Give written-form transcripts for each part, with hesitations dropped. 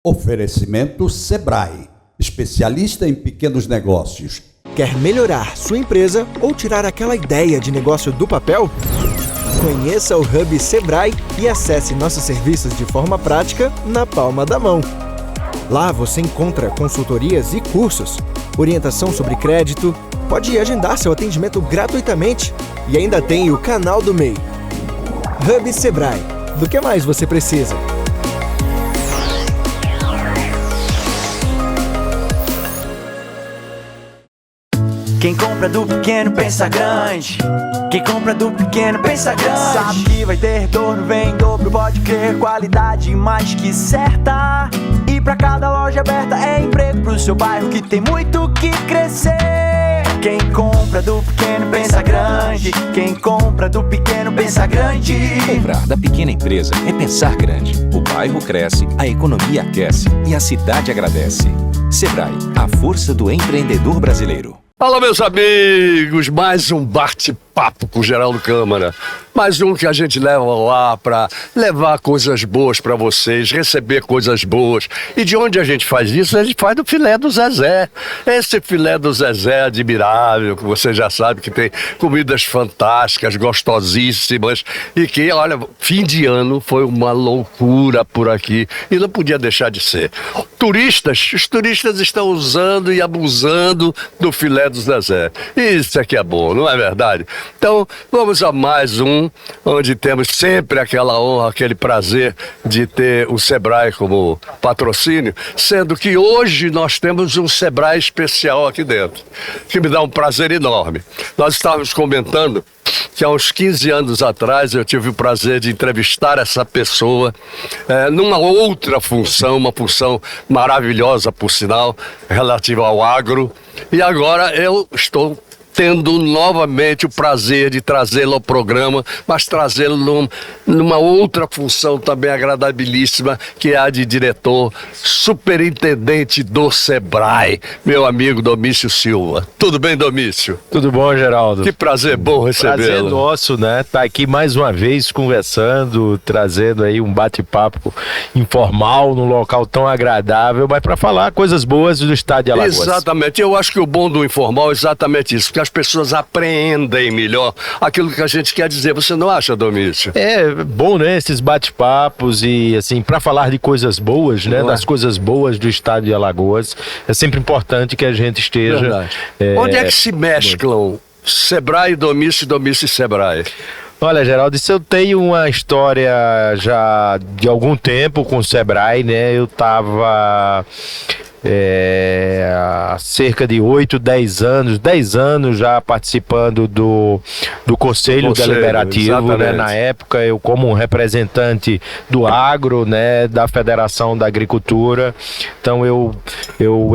Oferecimento Sebrae, especialista em pequenos negócios. Quer melhorar sua empresa ou tirar aquela ideia de negócio do papel? Conheça o Hub Sebrae e acesse nossos serviços de forma prática na palma da mão. Lá você encontra consultorias e cursos, orientação sobre crédito, pode agendar seu atendimento gratuitamente e ainda tem o canal do MEI. Hub Sebrae. Do que mais você precisa? Quem compra do pequeno pensa grande. Quem compra do pequeno pensa grande. Sabe que vai ter retorno, vem em dobro, pode crer. Qualidade mais que certa. E pra cada loja aberta é emprego pro seu bairro que tem muito que crescer. Quem compra do pequeno pensa grande. Quem compra do pequeno pensa grande. Comprar da pequena empresa é pensar grande. O bairro cresce, a economia aquece e a cidade agradece. Sebrae, a força do empreendedor brasileiro. Fala, meus amigos, mais um bate-papo com o Geraldo Câmara. Mais um que a gente leva lá para levar coisas boas para vocês, receber coisas boas. E de onde a gente faz isso? A gente faz do filé do Zezé. Esse filé do Zezé admirável, que você já sabe que tem comidas fantásticas, gostosíssimas. E que, olha, fim de ano foi uma loucura por aqui. E não podia deixar de ser. Os turistas estão usando e abusando do filé do Zezé. Isso aqui é bom, não é verdade? Então, vamos a mais um, onde temos sempre aquela honra, aquele prazer de ter o Sebrae como patrocínio, sendo que hoje nós temos um Sebrae especial aqui dentro, que me dá um prazer enorme. Nós estávamos comentando que há uns 15 anos atrás eu tive o prazer de entrevistar essa pessoa numa outra função, uma função maravilhosa, por sinal, relativa ao agro. E agora eu estou tendo novamente o prazer de trazê-lo ao programa, mas trazê-lo numa outra função também agradabilíssima, que é a de diretor superintendente do Sebrae, meu amigo Domício Silva. Tudo bem, Domício? Tudo bom, Geraldo? Que prazer bom recebê-lo. Prazer nosso, né? Tá aqui mais uma vez conversando, trazendo aí um bate-papo informal num local tão agradável, mas para falar coisas boas do estado de Alagoas. Exatamente. Eu acho que o bom do informal é exatamente isso, porque as pessoas apreendem melhor aquilo que a gente quer dizer. Você não acha, Domício? É bom, né? Esses bate-papos e, assim, para falar de coisas boas, né? Das coisas boas do estado de Alagoas, é sempre importante que a gente esteja... Onde é que se mesclam Sebrae e Domício e Sebrae? Olha, Geraldo, isso eu tenho uma história já de algum tempo com o Sebrae, né? Eu estava... há cerca de 10 anos já participando do Conselho Deliberativo, né? Na época eu como um representante do agro, né? Da Federação da Agricultura, então eu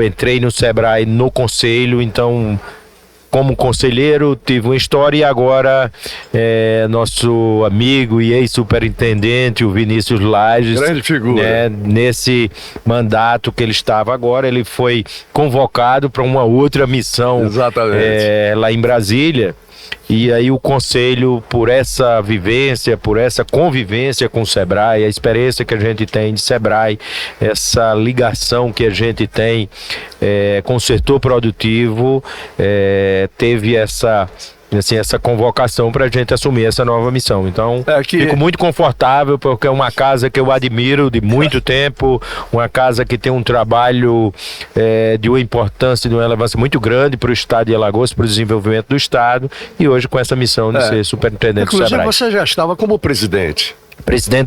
entrei no Sebrae no Conselho, então como conselheiro tive uma história e agora nosso amigo e ex-superintendente, o Vinícius Lages, grande figura, né, nesse mandato que ele estava agora, ele foi convocado para uma outra missão lá em Brasília. E aí o Conselho, por essa vivência, por essa convivência com o Sebrae, a experiência que a gente tem de Sebrae, essa ligação que a gente tem com o setor produtivo, teve essa convocação para a gente assumir essa nova missão. Então, fico muito confortável, porque é uma casa que eu admiro de muito tempo, uma casa que tem um trabalho de uma importância, de uma relevância muito grande para o estado de Alagoas, para o desenvolvimento do estado, e hoje com essa missão de ser superintendente do Sebrae. Você já estava como presidente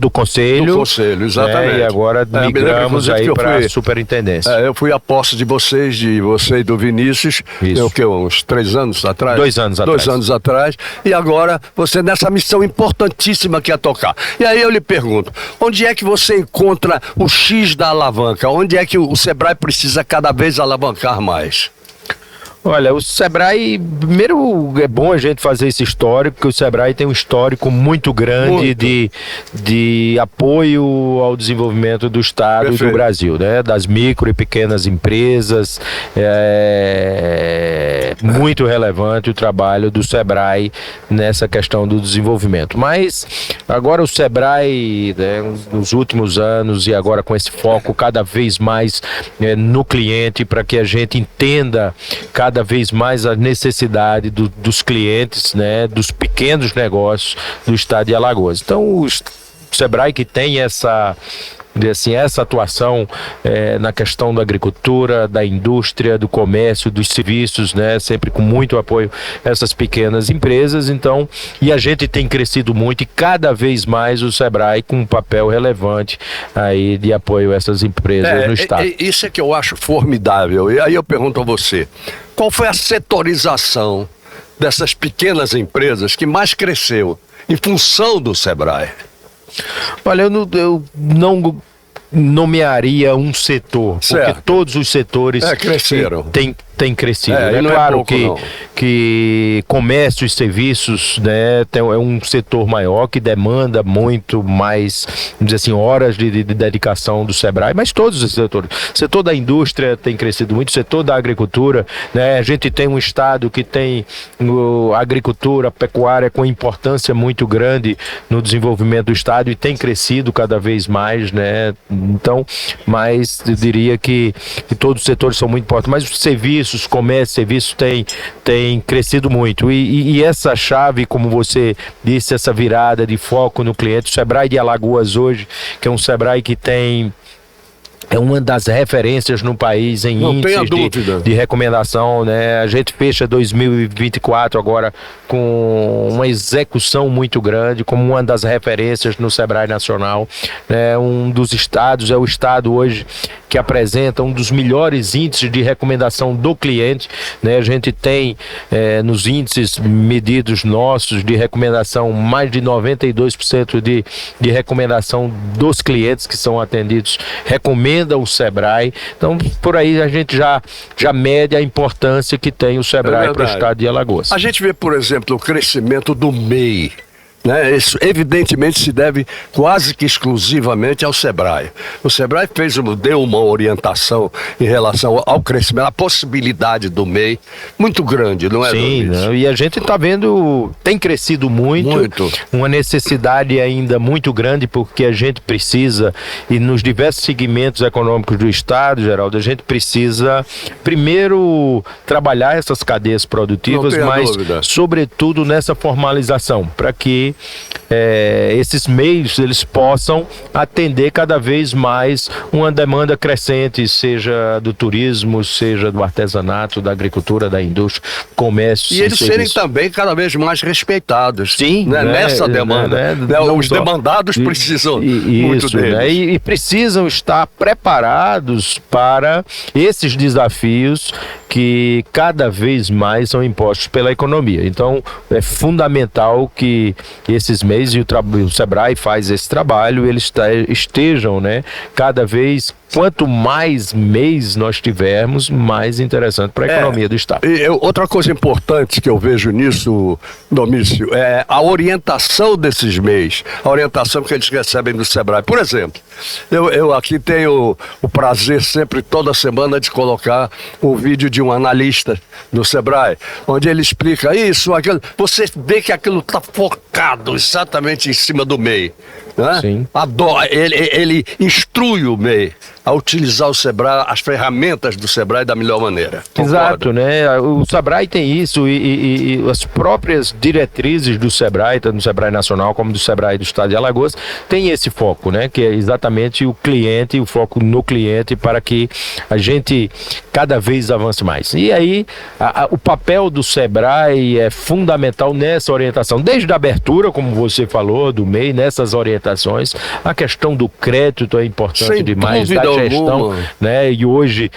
do Conselho. Do Conselho, exatamente. E agora migramos aí para a superintendência. Eu fui à posse de você e do Vinícius, uns 3 anos atrás? 2 anos atrás. 2 anos atrás. E agora você nessa missão importantíssima que é tocar. E aí eu lhe pergunto, onde é que você encontra o X da alavanca? Onde é que o Sebrae precisa cada vez alavancar mais? Olha, o Sebrae, primeiro é bom a gente fazer esse histórico, porque o Sebrae tem um histórico muito grande de apoio ao desenvolvimento do Estado e do Brasil, né? Das micro e pequenas empresas. É muito relevante o trabalho do Sebrae nessa questão do desenvolvimento. Mas agora o Sebrae, né, nos últimos anos e agora com esse foco cada vez mais no cliente, para que a gente entenda cada vez mais a necessidade dos clientes, né, dos pequenos negócios do estado de Alagoas. Então o Sebrae, que tem essa atuação na questão da agricultura, da indústria, do comércio, dos serviços, né, sempre com muito apoio a essas pequenas empresas. Então, e a gente tem crescido muito e cada vez mais o Sebrae com um papel relevante aí de apoio a essas empresas no estado. Isso é que eu acho formidável. E aí eu pergunto a você, qual foi a setorização dessas pequenas empresas que mais cresceu em função do Sebrae? Olha, eu não nomearia um setor, porque todos os setores cresceram. Tem crescido. É claro que comércio e serviços, né, é um setor maior que demanda muito mais, vamos dizer assim, horas de dedicação do Sebrae, mas todos os setores. O setor da indústria tem crescido muito, o setor da agricultura, né, a gente tem um estado que tem a agricultura, a pecuária com importância muito grande no desenvolvimento do estado e tem crescido cada vez mais, né, então, mas eu diria que todos os setores são muito importantes, mas os serviços, comércio, serviços tem crescido muito e essa chave, como você disse, essa virada de foco no cliente, o Sebrae de Alagoas hoje, que é um Sebrae que é uma das referências no país em índices de recomendação, né? A gente fecha 2024 agora com uma execução muito grande, como uma das referências no Sebrae Nacional. Um dos estados, é o estado hoje que apresenta um dos melhores índices de recomendação do cliente, né? A gente tem nos índices medidos nossos de recomendação mais de 92% de recomendação dos clientes que são atendidos, recomenda o Sebrae. Então, por aí a gente já mede a importância que tem o Sebrae para o estado de Alagoas. A gente vê, por exemplo, o crescimento do MEI. Né? Isso evidentemente se deve quase que exclusivamente ao Sebrae. O Sebrae deu uma orientação em relação ao crescimento, a possibilidade do MEI muito grande, não é? Sim, não, e a gente está vendo, tem crescido muito, uma necessidade ainda muito grande, porque a gente precisa, e nos diversos segmentos econômicos do estado, Geraldo, a gente precisa primeiro trabalhar essas cadeias produtivas, mas sobretudo nessa formalização, para que esses meios eles possam atender cada vez mais uma demanda crescente, seja do turismo, seja do artesanato, da agricultura, da indústria, comércio. E eles serem também cada vez mais respeitados. Sim, nessa demanda. Os demandados precisam muito deles. E precisam estar preparados para esses desafios que cada vez mais são impostos pela economia. Então, é fundamental que esses meios, e o Sebrae faz esse trabalho, eles estejam, né, cada vez, quanto mais meios nós tivermos, mais interessante para a economia do estado. E outra coisa importante que eu vejo nisso, Domício, é a orientação desses meios, a orientação que eles recebem do Sebrae. Por exemplo, eu aqui tenho o prazer sempre, toda semana, de colocar um vídeo de um analista do Sebrae, onde ele explica isso, aquilo. Você vê que aquilo está focado exatamente em cima do MEI. Né? Sim. Ele instrui o MEI a utilizar o Sebrae, as ferramentas do Sebrae da melhor maneira. Exato, né? O Sebrae tem isso e as próprias diretrizes do Sebrae, tanto do Sebrae Nacional como do Sebrae do Estado de Alagoas, tem esse foco, né? Que é exatamente o cliente, o foco no cliente, para que a gente cada vez avance mais. E aí, o papel do Sebrae é fundamental nessa orientação, desde a abertura, como você falou, do MEI, nessas orientações, orientações. A questão do crédito é importante Sem demais, da dúvida gestão, alguma. né? E hoje,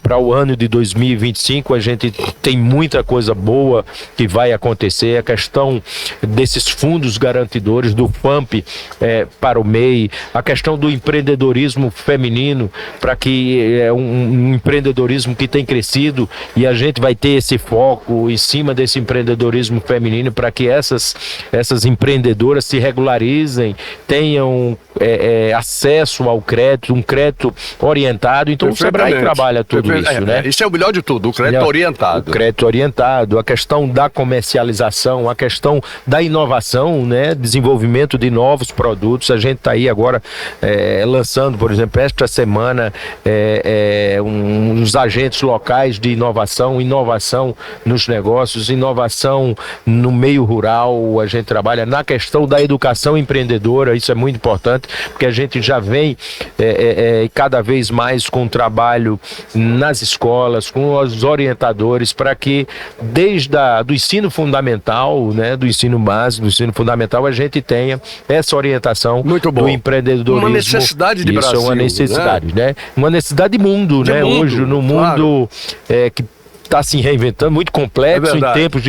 para o ano de 2025, a gente tem muita coisa boa que vai acontecer. A questão desses fundos garantidores, do FAMP para o MEI, a questão do empreendedorismo feminino, para que um empreendedorismo que tem crescido, e a gente vai ter esse foco em cima desse empreendedorismo feminino para que essas empreendedoras se regularizem, tenham acesso ao crédito, um crédito orientado. Então o Sebrae trabalha tudo isso, né? Isso é o melhor de tudo, o crédito orientado. O crédito orientado, a questão da comercialização, a questão da inovação, né? Desenvolvimento de novos produtos. A gente está aí agora lançando, por exemplo, esta semana uns agentes locais de inovação nos negócios, inovação no meio rural. A gente trabalha na questão da educação empreendedora, isso é muito importante, porque a gente já vem cada vez mais com trabalho nas escolas, com os orientadores, para que desde do ensino fundamental, né, do ensino básico, do ensino fundamental, a gente tenha essa orientação do empreendedorismo. Uma necessidade de isso Brasil, é uma necessidade, né? Uma necessidade de mundo, né? Mundo, hoje, no mundo que está se reinventando, muito complexo, em tempos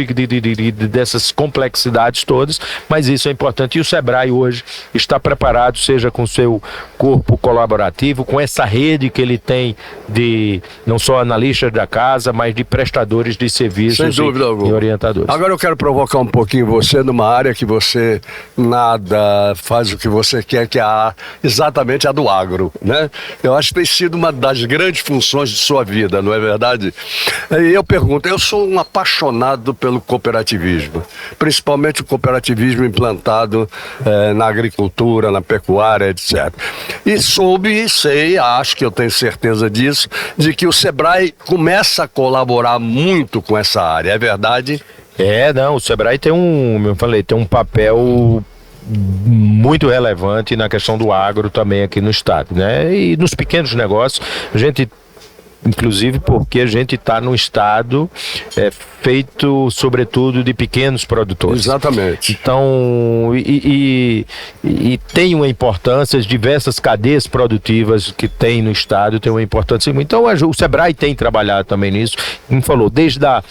dessas complexidades todas, mas isso é importante. E o Sebrae hoje está preparado, seja com seu corpo colaborativo, com essa rede que ele tem de não só analistas da casa, mas de prestadores de serviços e orientadores. Agora eu quero provocar um pouquinho você numa área que você faz o que você quer, que é exatamente a do agro, né? Eu acho que tem sido uma das grandes funções de sua vida, não é verdade? E eu pergunto, eu sou um apaixonado pelo cooperativismo, principalmente o cooperativismo implantado na agricultura, na pecuária, etc. E acho que eu tenho certeza disso, de que o Sebrae começa a colaborar muito com essa área, é verdade? O Sebrae tem um papel muito relevante na questão do agro também aqui no estado, né? E nos pequenos negócios, a gente, inclusive porque a gente está num estado feito, sobretudo, de pequenos produtores. Exatamente. Então, e tem uma importância, as diversas cadeias produtivas que tem no estado tem uma importância muito. Então, o Sebrae tem trabalhado também nisso, como falou, desde da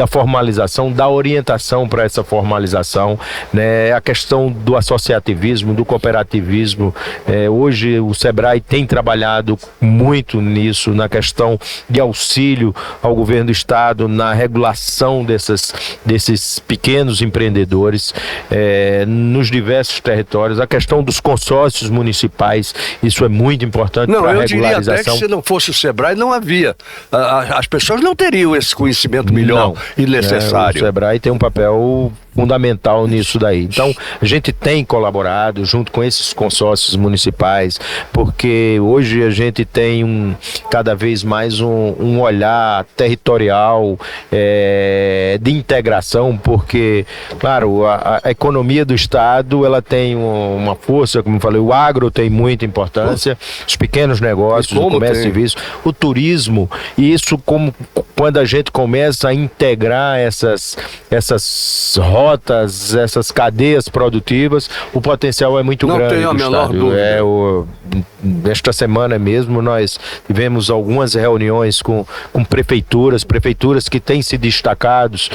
formalização, da orientação para essa formalização, né? A questão do associativismo, do cooperativismo. Hoje, o Sebrae tem trabalhado muito nisso, na questão de auxílio ao governo do estado na regulação desses pequenos empreendedores nos diversos territórios. A questão dos consórcios municipais, isso é muito importante para a regularização. Eu diria até que se não fosse o Sebrae, não havia. As pessoas não teriam esse conhecimento melhor e necessário. O Sebrae tem um papel fundamental nisso daí. Então, a gente tem colaborado junto com esses consórcios municipais, porque hoje a gente tem cada vez mais um olhar territorial de integração, porque, claro, a economia do estado, ela tem uma força, como eu falei, o agro tem muita importância, os pequenos negócios, o comércio e serviço, o turismo, e isso quando a gente começa a integrar essas rotas, essas cadeias produtivas, o potencial é muito grande. Não tenho a menor dúvida. Esta semana mesmo nós tivemos algumas reuniões com prefeituras que têm se destacados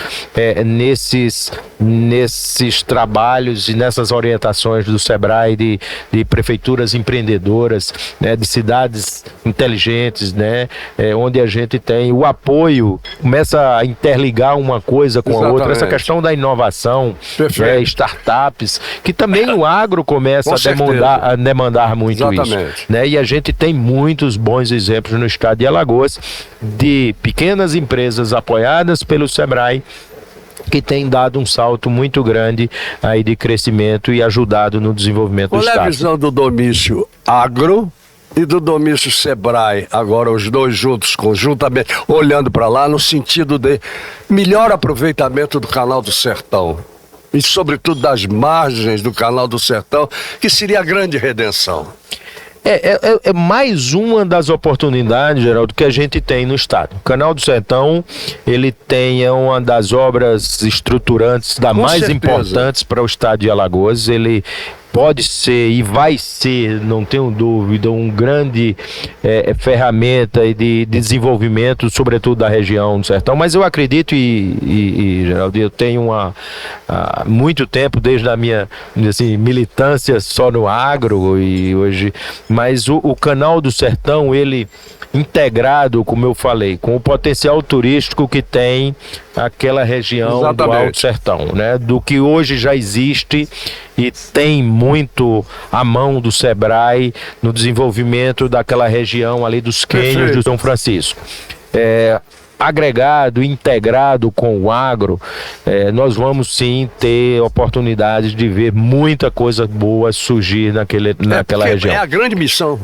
nesses trabalhos e nessas orientações do Sebrae de prefeituras empreendedoras, né, de cidades inteligentes, né, onde a gente tem o apoio, começa a interligar uma coisa com a outra, essa questão da inovação, startups, que também o agro começa a demandar muito isso, né? E a gente tem muitos bons exemplos no estado de Alagoas de pequenas empresas apoiadas pelo Sebrae que tem dado um salto muito grande aí de crescimento e ajudado no desenvolvimento do estado. Qual é a visão do Domício Agro e do Domício Sebrae, agora os dois juntos, conjuntamente, olhando para lá no sentido de melhor aproveitamento do Canal do Sertão e sobretudo das margens do Canal do Sertão, que seria a grande redenção? É mais uma das oportunidades, Geraldo, que a gente tem no estado. O Canal do Sertão, ele tem uma das obras estruturantes, mais importantes para o estado de Alagoas. Ele pode ser e vai ser, não tenho dúvida, um grande ferramenta de desenvolvimento, sobretudo da região do Sertão. Mas eu acredito Geraldo, eu tenho há muito tempo, desde a minha assim, militância só no agro e hoje, mas o Canal do Sertão, ele integrado, como eu falei, com o potencial turístico que tem aquela região do Alto Sertão, né? Do que hoje já existe e tem muito a mão do Sebrae no desenvolvimento daquela região ali dos cânions do São Francisco. Agregado, integrado com o agro, nós vamos sim ter oportunidades de ver muita coisa boa surgir naquela região. É a grande missão.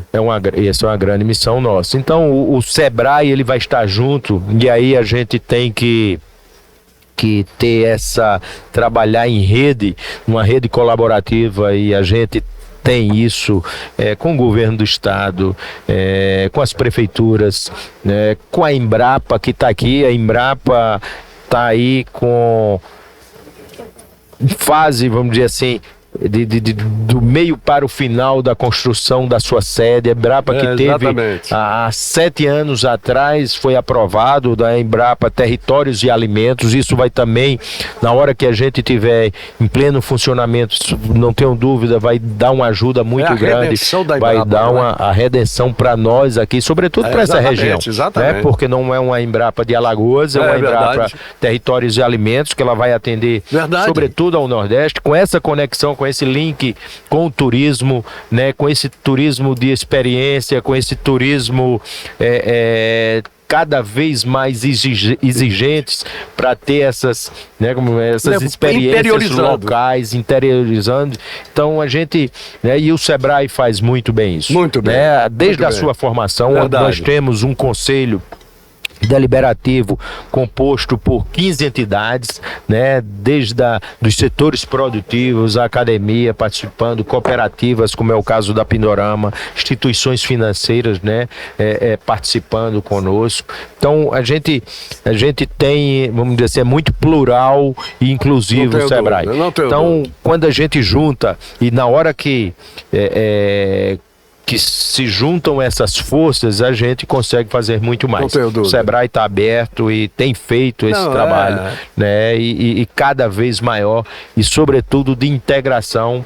Essa é uma grande missão nossa. Então o Sebrae, ele vai estar junto, e aí a gente tem que ter trabalhar em rede, uma rede colaborativa, e a gente tem isso com o governo do estado, com as prefeituras, com a Embrapa que está aqui. A Embrapa está aí com fase, vamos dizer assim, do meio para o final da construção da sua sede. A Embrapa que teve há 7 anos atrás, foi aprovado da Embrapa Territórios e Alimentos. Isso vai também, na hora que a gente tiver em pleno funcionamento, não tenho dúvida, vai dar uma ajuda muito grande, vai dar a redenção para nós aqui, sobretudo para essa região, né? Porque não é uma Embrapa de Alagoas, é uma Embrapa Territórios e Alimentos, que ela vai atender sobretudo ao Nordeste, com essa conexão, com esse link com o turismo, né, com esse turismo de experiência, com esse turismo cada vez mais exigentes para ter essas experiências locais, interiorizando. Então a gente, e o Sebrae faz muito bem isso. Muito bem. Desde a sua formação, nós temos um conselho deliberativo composto por 15 entidades, né, desde dos setores produtivos, a academia participando, cooperativas, como é o caso da Pindorama, instituições financeiras, né, participando conosco. Então a gente tem, vamos dizer assim, é muito plural e inclusivo o Sebrae. Então quando a gente junta, e na hora que se juntam essas forças, a gente consegue fazer muito mais. O Sebrae está aberto e tem feito esse trabalho, né? E cada vez maior, e sobretudo de integração,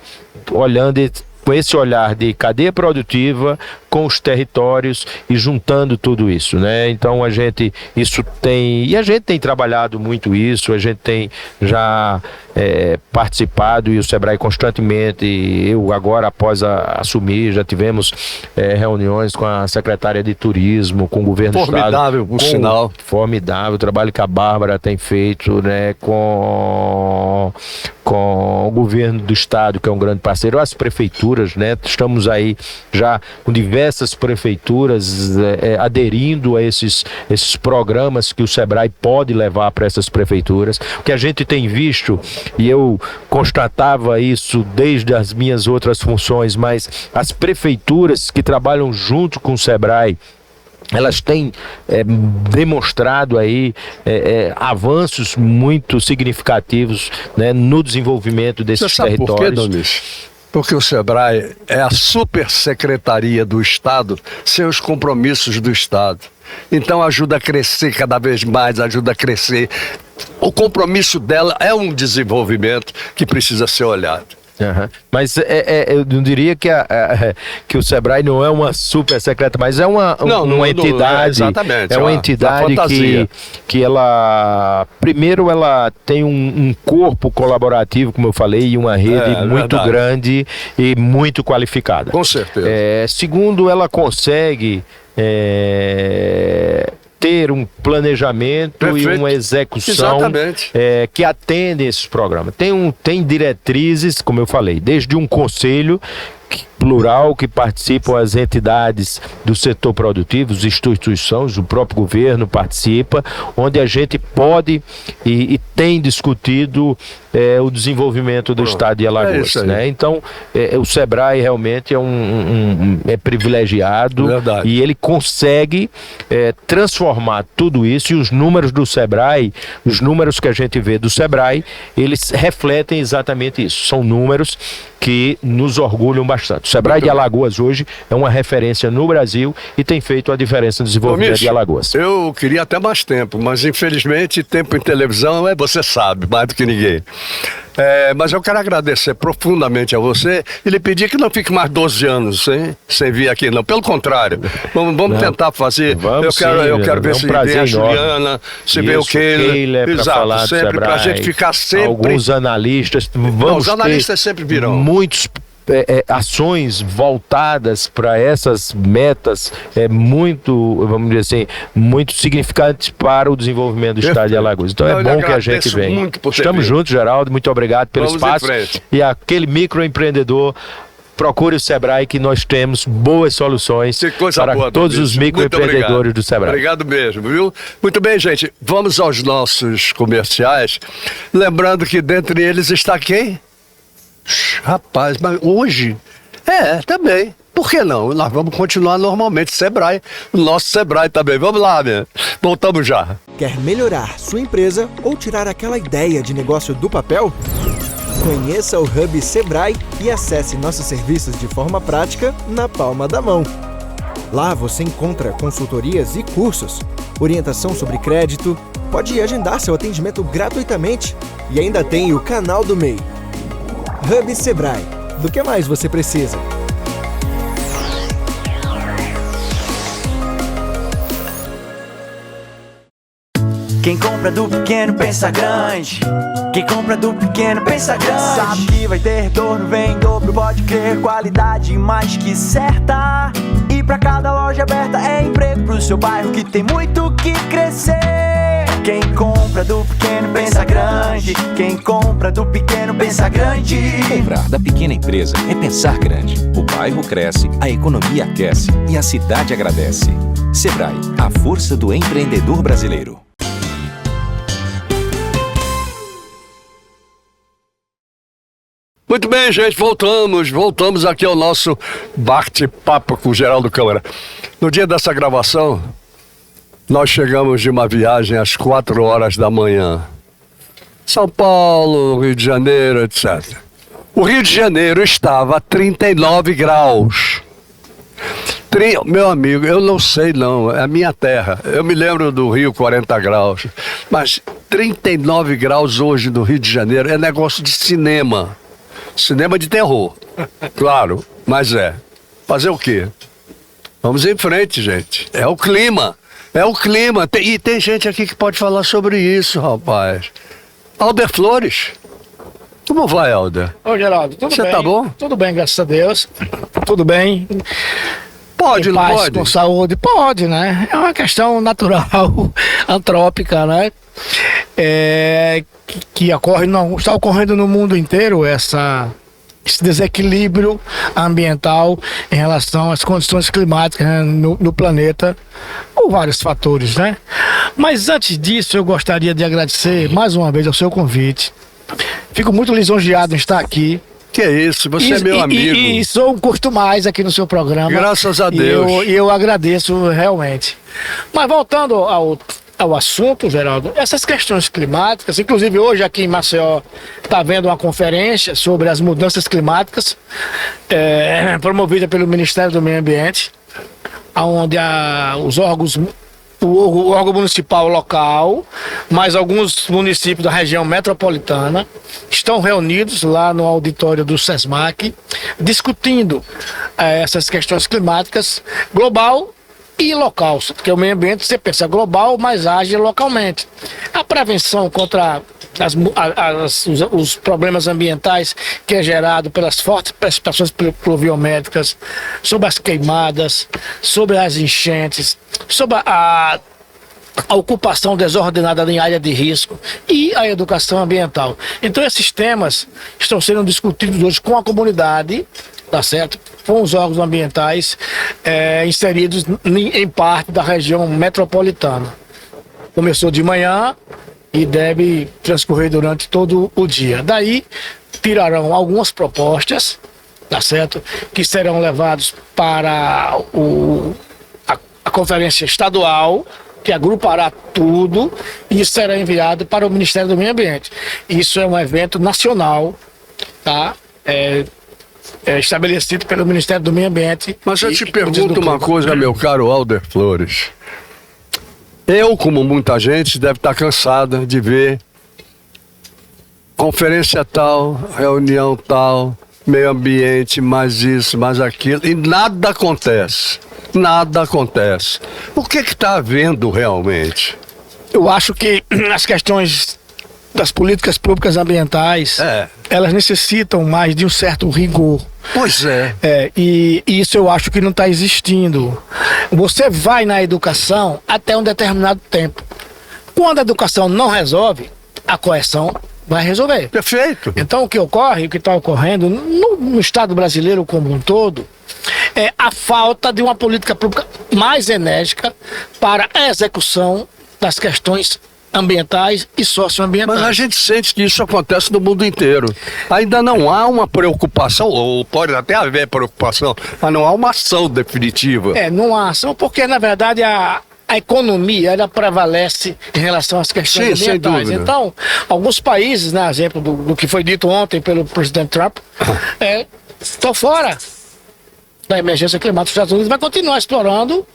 olhando com esse olhar de cadeia produtiva com os territórios e juntando tudo isso, né? Então a gente tem trabalhado muito isso, a gente tem já participado, e o Sebrae constantemente, eu agora após assumir, já tivemos reuniões com a secretária de Turismo, com o governo do estado. Formidável, por sinal. Formidável o trabalho que a Bárbara tem feito, né, com o governo do estado, que é um grande parceiro, as prefeituras, né? Estamos aí já com diversas prefeituras aderindo a esses programas que o Sebrae pode levar para essas prefeituras. O que a gente tem visto, e eu constatava isso desde as minhas outras funções, mas as prefeituras que trabalham junto com o Sebrae, elas têm demonstrado aí avanços muito significativos, né, no desenvolvimento desses territórios. Por quê, Donis? Porque o Sebrae é a supersecretaria do Estado sem os compromissos do Estado. Então ajuda a crescer cada vez mais, ajuda a crescer. O compromisso dela é um desenvolvimento que precisa ser olhado. Uhum. Mas eu não diria que o Sebrae não é uma super secreta, mas é uma entidade. Exatamente. É uma entidade que ela, primeiro, ela tem um corpo colaborativo, como eu falei, e uma rede muito grande e muito qualificada. Com certeza. Segundo, ela consegue ter um planejamento e uma execução que atendem esses programas. Tem diretrizes, como eu falei, desde um conselho plural, que participam as entidades do setor produtivo, as instituições, o próprio governo participa, onde a gente pode e tem discutido o desenvolvimento do estado de Alagoas, né? Então, o Sebrae realmente é privilegiado. Verdade. E ele consegue transformar tudo isso, e os números do Sebrae, os números que a gente vê do Sebrae, eles refletem exatamente isso. São números que nos orgulham bastante. O Sebrae de Alagoas hoje é uma referência no Brasil e tem feito a diferença no desenvolvimento de Alagoas. Eu queria até mais tempo, mas infelizmente tempo em televisão, você sabe, mais do que ninguém. Mas eu quero agradecer profundamente a você e lhe pedir que não fique mais 12 anos sem vir aqui, não. Pelo contrário, vamos tentar fazer. Eu quero ver se vem a Juliana, se vem o Keiler. Exato, sempre, para a gente ficar sempre. Alguns analistas. Os analistas sempre virão. Muitos ações voltadas para essas metas muito, vamos dizer assim, muito significantes para o desenvolvimento do estado de Alagoas. Então é bom que a gente venha. Estamos juntos, Geraldo, muito obrigado pelo espaço. E aquele microempreendedor, procure o Sebrae, que nós temos boas soluções para todos os microempreendedores do Sebrae. Obrigado mesmo, viu? Muito bem, gente, vamos aos nossos comerciais, lembrando que dentre eles está quem? Rapaz, mas hoje, também. Por que não? Nós vamos continuar normalmente, Sebrae, o nosso Sebrae também. Vamos lá, né? Voltamos já. Quer melhorar sua empresa ou tirar aquela ideia de negócio do papel? Conheça o Hub Sebrae e acesse nossos serviços de forma prática na palma da mão. Lá você encontra consultorias e cursos, orientação sobre crédito, pode agendar seu atendimento gratuitamente e ainda tem o canal do MEI. Hub Sebrae. Do que mais você precisa? Quem compra do pequeno pensa grande. Quem compra do pequeno pensa grande. Sabe que vai ter retorno, vem em dobro, pode crer. Qualidade mais que certa. E pra cada loja aberta é emprego pro seu bairro que tem muito que crescer. Quem compra do pequeno pensa grande. Quem compra do pequeno pensa grande. Comprar da pequena empresa é pensar grande. O bairro cresce, a economia aquece e a cidade agradece. Sebrae, a força do empreendedor brasileiro. Muito bem, gente, voltamos aqui ao nosso bate-papo com o Geraldo Câmara. No dia dessa gravação, nós chegamos de uma viagem às 4 horas da manhã. São Paulo, Rio de Janeiro, etc. O Rio de Janeiro estava a 39 graus. Meu amigo, eu não sei não, é a minha terra. Eu me lembro do Rio 40 graus. Mas 39 graus hoje no Rio de Janeiro é negócio de cinema. Cinema de terror, claro, mas fazer o quê? Vamos em frente, gente. É o clima. E tem gente aqui que pode falar sobre isso, rapaz. Alder Flores. Como vai, Alder? Ô, Geraldo, tudo bem? Você tá bom? Tudo bem, graças a Deus. Tudo bem. Pode, não pode? Com saúde? Pode, né? É uma questão natural, antrópica, né? Que ocorre, não, está ocorrendo no mundo inteiro esse desequilíbrio ambiental em relação às condições climáticas, né, no planeta, por vários fatores, né? Mas antes disso, eu gostaria de agradecer mais uma vez ao seu convite. Fico muito lisonjeado em estar aqui. Que é isso, você é meu amigo. E sou um curto mais aqui no seu programa. Graças a Deus. E eu agradeço realmente. Mas voltando ao assunto, Geraldo, essas questões climáticas, inclusive hoje aqui em Maceió está havendo uma conferência sobre as mudanças climáticas, promovida pelo Ministério do Meio Ambiente, onde os órgãos, o órgão municipal local, mais alguns municípios da região metropolitana, estão reunidos lá no auditório do SESMAC, discutindo essas questões climáticas global e local, porque o meio ambiente, você pensa global, mas age localmente. A prevenção contra os problemas ambientais que é gerado pelas fortes precipitações pluviométricas, sobre as queimadas, sobre as enchentes, sobre a ocupação desordenada em área de risco e a educação ambiental. Então esses temas estão sendo discutidos hoje com a comunidade tá certo? Foram os órgãos ambientais inseridos em parte da região metropolitana. Começou de manhã e deve transcorrer durante todo o dia. Daí tirarão algumas propostas, tá certo? Que serão levados para a conferência estadual, que agrupará tudo, e isso será enviado para o Ministério do Meio Ambiente. Isso é um evento nacional, tá? Estabelecido pelo Ministério do Meio Ambiente. Mas eu te pergunto uma coisa, meu caro Alder Flores. Eu, como muita gente, deve estar cansada de ver conferência tal, reunião tal, meio ambiente, mais isso, mais aquilo, e nada acontece. Nada acontece. O que está havendo realmente? Eu acho que as questões das políticas públicas ambientais, elas necessitam mais de um certo rigor. Pois é. E isso eu acho que não está existindo. Você vai na educação até um determinado tempo. Quando a educação não resolve, a correção vai resolver. Perfeito. Então o que ocorre, o que está ocorrendo no Estado brasileiro como um todo, é a falta de uma política pública mais enérgica para a execução das questões ambientais e socioambientais. Mas a gente sente que isso acontece no mundo inteiro. Ainda não há uma preocupação, ou pode até haver preocupação, mas não há uma ação definitiva. Não há ação porque, na verdade, a economia ela prevalece em relação às questões ambientais. Então, alguns países, né, exemplo do que foi dito ontem pelo presidente Trump, estão fora da emergência climática. Os Estados Unidos vai continuar explorando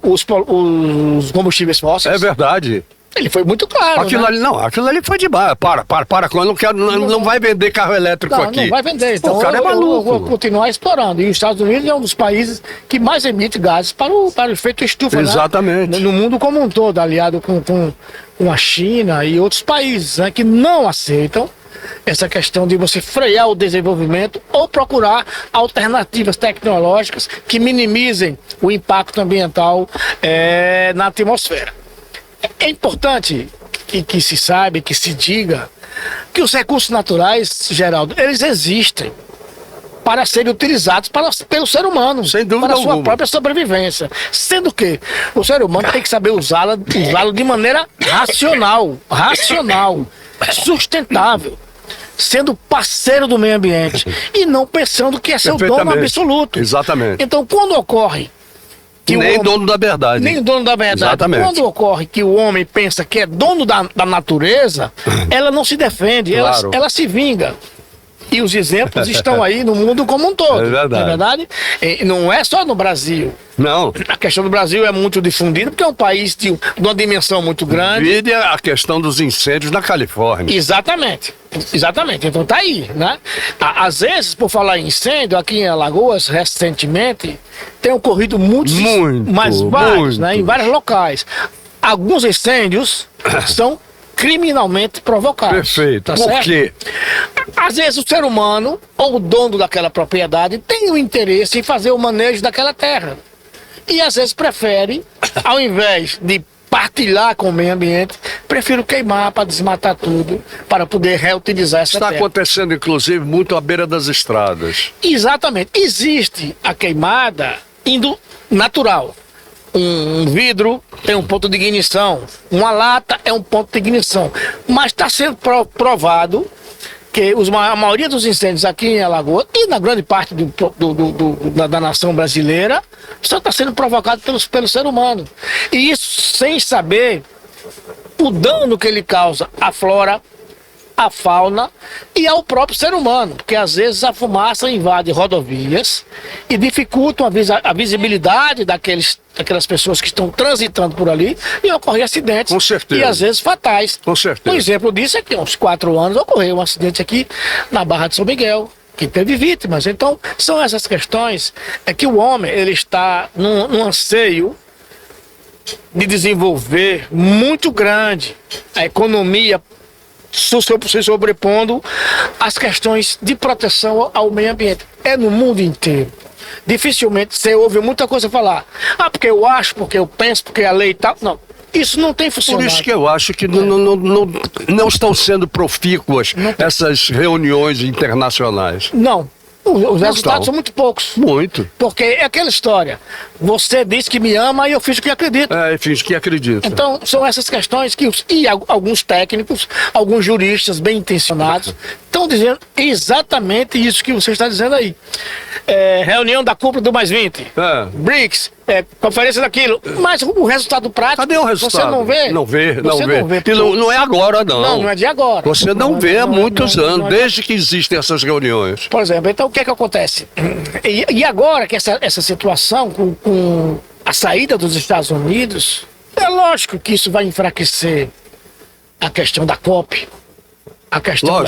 os combustíveis fósseis. É verdade. Ele foi muito claro. Aquilo ali foi demais. Para. Não vai vender carro elétrico aqui. Não vai vender. Então, o cara é maluco. Eu vou continuar explorando. E os Estados Unidos é um dos países que mais emite gases para o efeito estufa. Exatamente. Né? No mundo como um todo, aliado com a China e outros países, né, que não aceitam essa questão de você frear o desenvolvimento ou procurar alternativas tecnológicas que minimizem o impacto ambiental na atmosfera. É importante que se saiba, que se diga que os recursos naturais, Geraldo, eles existem para serem utilizados pelo ser humano, sem dúvida para a sua alguma. própria sobrevivência. Sendo que o ser humano tem que saber usá-lo de maneira racional, sustentável, sendo parceiro do meio ambiente e não pensando que é seu dono absoluto. Exatamente. Então, quando ocorre nem dono da verdade. Nem dono da verdade. Exatamente. Quando ocorre que o homem pensa que é dono da natureza, ela não se defende, claro. ela se vinga. E os exemplos estão aí no mundo como um todo. É verdade. Não é verdade? E não é só no Brasil. Não. A questão do Brasil é muito difundida porque é um país de uma dimensão muito grande. Vide a questão dos incêndios na Califórnia. Exatamente. Então tá aí, né? Às vezes, por falar em incêndio, aqui em Alagoas, recentemente, tem ocorrido muitos, mas vários, né? Em vários locais. Alguns incêndios são criminalmente provocados. Perfeito. Tá Por certo? quê? Às vezes o ser humano, ou o dono daquela propriedade, tem o interesse em fazer o manejo daquela terra. E às vezes prefere, ao invés de partilhar com o meio ambiente, prefiro queimar para desmatar tudo, para poder reutilizar essa terra. Está acontecendo, inclusive, muito à beira das estradas. Exatamente. Existe a queimada natural. Um vidro tem um ponto de ignição, uma lata é um ponto de ignição. Mas está sendo provado que a maioria dos incêndios aqui em Alagoas e na grande parte da nação brasileira só está sendo provocado pelo ser humano. E isso sem saber o dano que ele causa à flora, à fauna e ao próprio ser humano, porque às vezes a fumaça invade rodovias e dificultam a visibilidade daquelas pessoas que estão transitando por ali e ocorrem acidentes. Com certeza. E às vezes fatais. Com certeza. Um exemplo disso é que há uns 4 anos ocorreu um acidente aqui na Barra de São Miguel, que teve vítimas. Então são essas questões que o homem ele está num anseio de desenvolver muito grande a economia, se sobrepondo às questões de proteção ao meio ambiente. É no mundo inteiro. Dificilmente você ouve muita coisa falar, porque eu acho, porque eu penso, porque a lei e tal. Não, isso não tem funcionado. Por isso que eu acho que não estão sendo profícuas essas reuniões internacionais. Não. Os resultados são muito poucos. Muito. Porque é aquela história. Você disse que me ama e eu fiz o que acredito. Eu fiz o que acredito. Então, são essas questões que alguns técnicos, alguns juristas bem intencionados, estão dizendo exatamente isso que você está dizendo aí. Reunião da cúpula do mais 20. BRICS, conferência daquilo. Mas o resultado prático... Cadê o resultado? Você não vê? Não vê. Porque... E não é agora, não. Não é de agora. Você não vê há muitos anos, desde que existem essas reuniões. Por exemplo, então o que é que acontece? E agora que essa situação com a saída dos Estados Unidos, é lógico que isso vai enfraquecer a questão da COP, a questão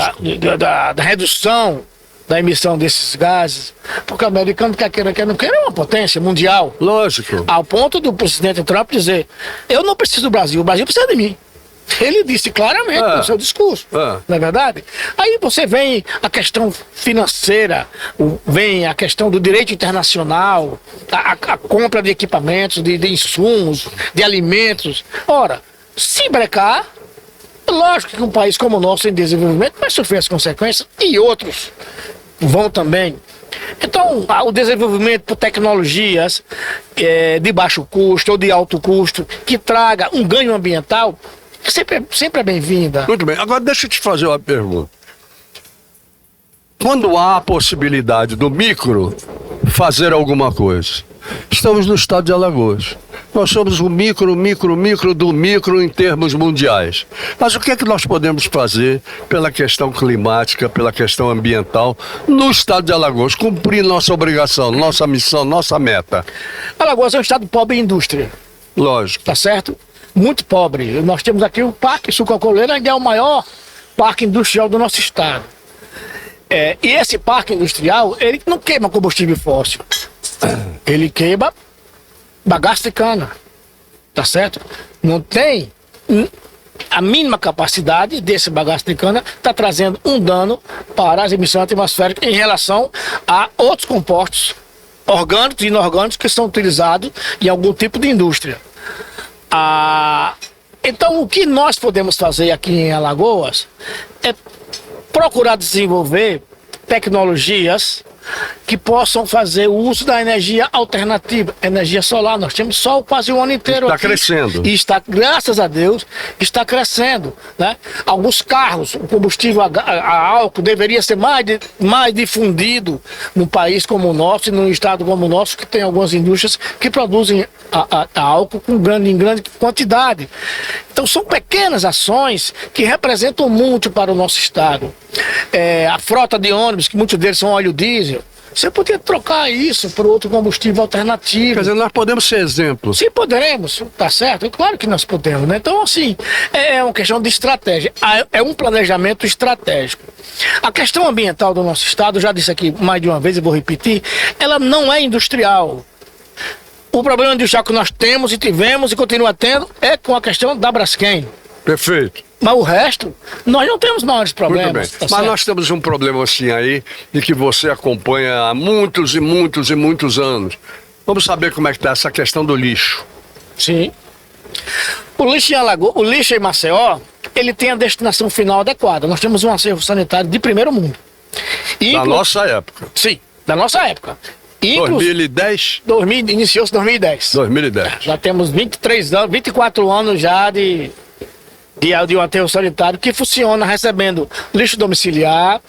da redução da emissão desses gases, porque o americano quer não queira é uma potência mundial. Lógico. Ao ponto do presidente Trump dizer, eu não preciso do Brasil, o Brasil precisa de mim. Ele disse claramente no seu discurso, não é verdade? Aí você vem a questão financeira, vem a questão do direito internacional, a compra de equipamentos, de insumos, de alimentos. Ora, se brecar, lógico que um país como o nosso em desenvolvimento vai sofrer as consequências e outros vão também. Então, o desenvolvimento por tecnologias de baixo custo ou de alto custo que traga um ganho ambiental sempre é bem-vinda. Muito bem. Agora deixa eu te fazer uma pergunta. Quando há a possibilidade do micro fazer alguma coisa, estamos no estado de Alagoas. Nós somos o micro do micro em termos mundiais. Mas o que é que nós podemos fazer pela questão climática, pela questão ambiental, no estado de Alagoas, cumprir nossa obrigação, nossa missão, nossa meta? Alagoas é um estado pobre em indústria. Lógico. Tá certo? Muito pobre. Nós temos aqui o Parque Sucrocoleiro, ainda é o maior parque industrial do nosso estado. E esse parque industrial, ele não queima combustível fóssil. Ele queima bagaço de cana. Tá certo? Não tem a mínima capacidade desse bagaço de cana está trazendo um dano para as emissões atmosféricas em relação a outros compostos orgânicos e inorgânicos que são utilizados em algum tipo de indústria. Então, o que nós podemos fazer aqui em Alagoas é procurar desenvolver tecnologias que possam fazer o uso da energia alternativa, energia solar. Nós temos sol quase o ano inteiro está aqui. Crescendo. E está, graças a Deus, está crescendo, né? Alguns carros, o combustível a álcool deveria ser mais difundido num país como o nosso e num estado como o nosso, que tem algumas indústrias que produzem a álcool em grande quantidade. Então são pequenas ações que representam muito para o nosso estado. A frota de ônibus, que muitos deles são óleo diesel, você poderia trocar isso por outro combustível alternativo. Quer dizer, nós podemos ser exemplos. Sim, poderemos, tá certo? Claro que nós podemos, né? Então, assim, é uma questão de estratégia, é um planejamento estratégico. A questão ambiental do nosso estado, já disse aqui mais de uma vez e vou repetir, ela não é industrial. O problema industrial que nós temos e tivemos e continua tendo é com a questão da Braskem. Perfeito. Mas o resto, nós não temos maiores problemas. Muito bem. Tá Mas certo? nós temos um problema assim aí, e que você acompanha há muitos e muitos e muitos anos. Vamos saber como é que está essa questão do lixo. Sim. O lixo em Alagoas, o lixo em Maceió, ele tem a destinação final adequada. Nós temos um acervo sanitário de primeiro mundo. Da nossa época. Sim, da nossa época. 2010? Iniciou-se em 2010. 2010. Já temos 23 anos, 24 anos já de um aterro sanitário que funciona recebendo lixo domiciliar,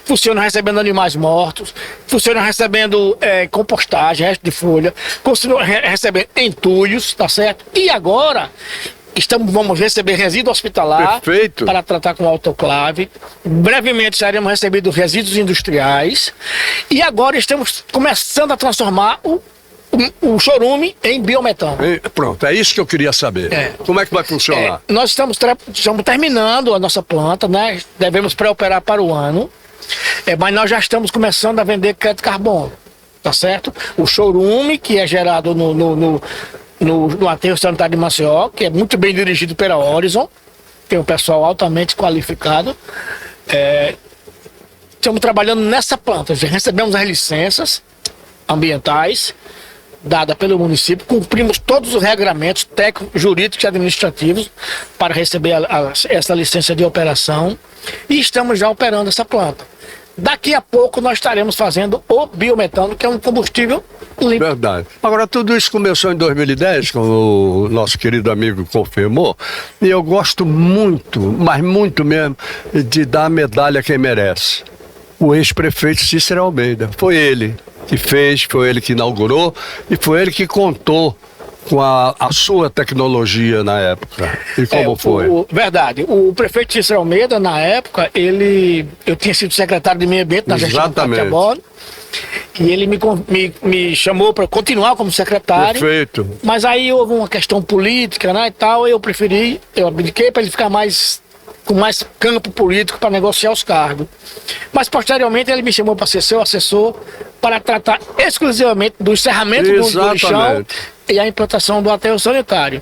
funciona recebendo animais mortos, funciona recebendo compostagem, resto de folha, continua recebendo entulhos, tá certo? E agora vamos receber resíduo hospitalar. Perfeito. Para tratar com autoclave. Brevemente seremos recebidos resíduos industriais. E agora estamos começando a transformar o chorume em biometano. Pronto, é isso que eu queria saber. Como é que vai funcionar? Nós estamos terminando a nossa planta, né? Devemos pré-operar para o ano. Mas nós já estamos começando a vender crédito carbono, tá certo? O chorume, que é gerado no aterro sanitário de Maceió, que é muito bem dirigido pela Horizon, tem um pessoal altamente qualificado. Estamos trabalhando nessa planta, já recebemos as licenças ambientais dada pelo município, cumprimos todos os regramentos técnicos, jurídicos e administrativos para receber essa licença de operação e estamos já operando essa planta. Daqui a pouco nós estaremos fazendo o biometano, que é um combustível limpo. Verdade. Agora, tudo isso começou em 2010, como o nosso querido amigo confirmou, e eu gosto muito, mas muito mesmo, de dar a medalha a quem merece. O ex-prefeito Cícero Almeida. Foi ele que fez, foi ele que inaugurou e foi ele que contou com a sua tecnologia na época. E como foi? Verdade. O prefeito Cícero Almeida, na época, eu tinha sido secretário de meio ambiente na gestão do Capiabora, e ele me chamou para continuar como secretário. Perfeito. Mas aí houve uma questão política, né, e tal, eu abdiquei para ele ficar com mais campo político para negociar os cargos. Mas posteriormente ele me chamou para ser seu assessor para tratar exclusivamente do encerramento do lixão e a implantação do aterro sanitário.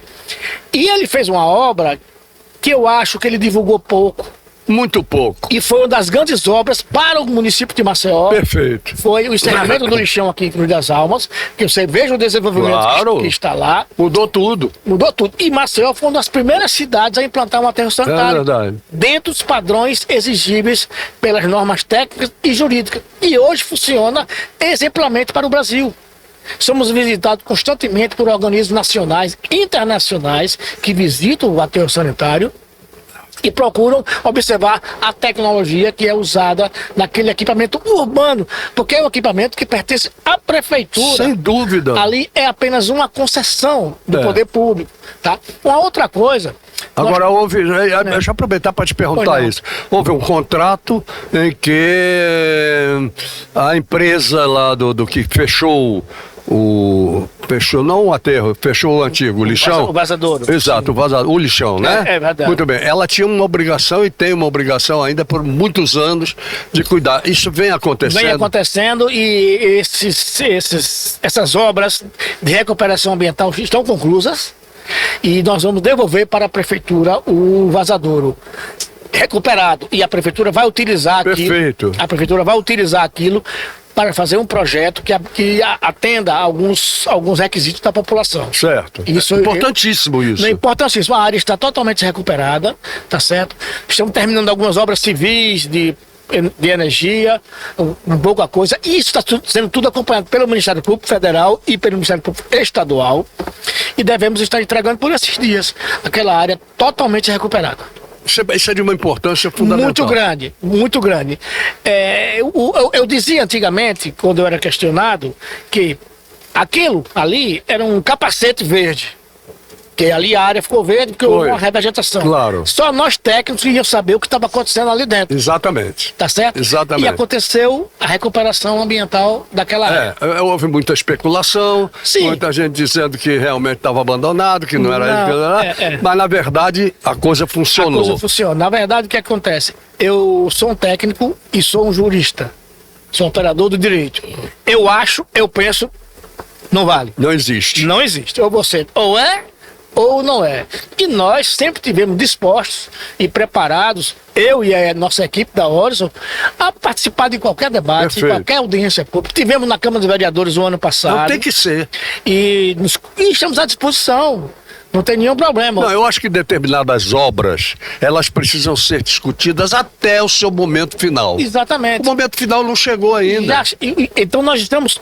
E ele fez uma obra que eu acho que ele divulgou pouco. Muito pouco. E foi uma das grandes obras para o município de Maceió. Perfeito. Foi o encerramento do lixão aqui em Cruz das Almas, que você veja o desenvolvimento que está lá. Mudou tudo. Mudou tudo. E Maceió foi uma das primeiras cidades a implantar um aterro sanitário. É verdade. Dentro dos padrões exigíveis pelas normas técnicas e jurídicas. E hoje funciona exemplarmente para o Brasil. Somos visitados constantemente por organismos nacionais e internacionais que visitam o aterro sanitário e procuram observar a tecnologia que é usada naquele equipamento urbano, porque é um equipamento que pertence à prefeitura. Sem dúvida. Ali é apenas uma concessão do poder público, tá? Uma outra coisa... Agora deixa eu aproveitar para te perguntar isso. Houve um contrato em que a empresa lá do que fechou não o aterro, fechou o antigo, o lixão. O vazadouro. Exato, o lixão, né? É verdade. Muito bem. Ela tinha uma obrigação e tem uma obrigação ainda por muitos anos de cuidar. Isso vem acontecendo? Vem acontecendo e essas obras de recuperação ambiental estão conclusas e nós vamos devolver para a prefeitura o vazadouro recuperado e a prefeitura vai utilizar Perfeito. A prefeitura vai utilizar aquilo para fazer um projeto que atenda a alguns requisitos da população. Certo. Isso importantíssimo isso. É importantíssimo. A área está totalmente recuperada, tá certo? Estamos terminando algumas obras civis de energia, pouca coisa. E isso está sendo tudo acompanhado pelo Ministério Público Federal e pelo Ministério Público Estadual. E devemos estar entregando por esses dias aquela área totalmente recuperada. Isso é de uma importância fundamental. Muito grande, muito grande. Eu dizia antigamente, quando eu era questionado, que aquilo ali era um capacete verde. Porque ali a área ficou verde porque houve uma revegetação. Claro. Só nós técnicos íamos saber o que estava acontecendo ali dentro. Exatamente. Tá certo? Exatamente. E aconteceu a recuperação ambiental daquela área. Houve muita especulação, Sim. Muita gente dizendo que realmente estava abandonado, que não era isso, mas na verdade a coisa funcionou. A coisa funciona. Na verdade, o que acontece? Eu sou um técnico e sou um jurista. Sou um operador do direito. Eu acho, eu penso, não vale. Não existe. Não existe. Ou você ou é ou não é. E nós sempre tivemos dispostos e preparados, eu e a nossa equipe da Horizon, a participar de qualquer debate, de qualquer audiência pública. Tivemos na Câmara dos Vereadores o ano passado. Não tem que ser. E estamos à disposição. Não tem nenhum problema. Não, eu acho que determinadas obras, elas precisam ser discutidas até o seu momento final. Exatamente. O momento final não chegou ainda. Então nós estamos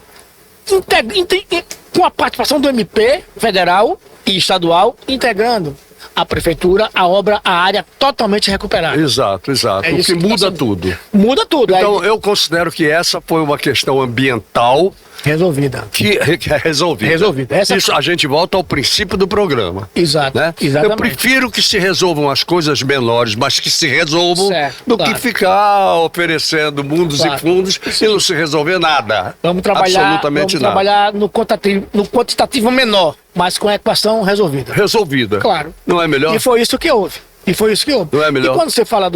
com a participação do MP federal e estadual, integrando a prefeitura, a obra, a área totalmente recuperada. Exato. O que muda tudo. Muda tudo. Então eu considero que essa foi uma questão ambiental resolvida. Que é resolvida. Isso, a gente volta ao princípio do programa. Exato. Né? Exatamente. Eu prefiro que se resolvam as coisas menores, mas que se resolvam, do que ficar oferecendo mundos e fundos e não se resolver nada. Vamos trabalhar no quantitativo menor, mas com a equação resolvida. Resolvida. Claro. Não é melhor? E foi isso que houve. Não é melhor? E quando você fala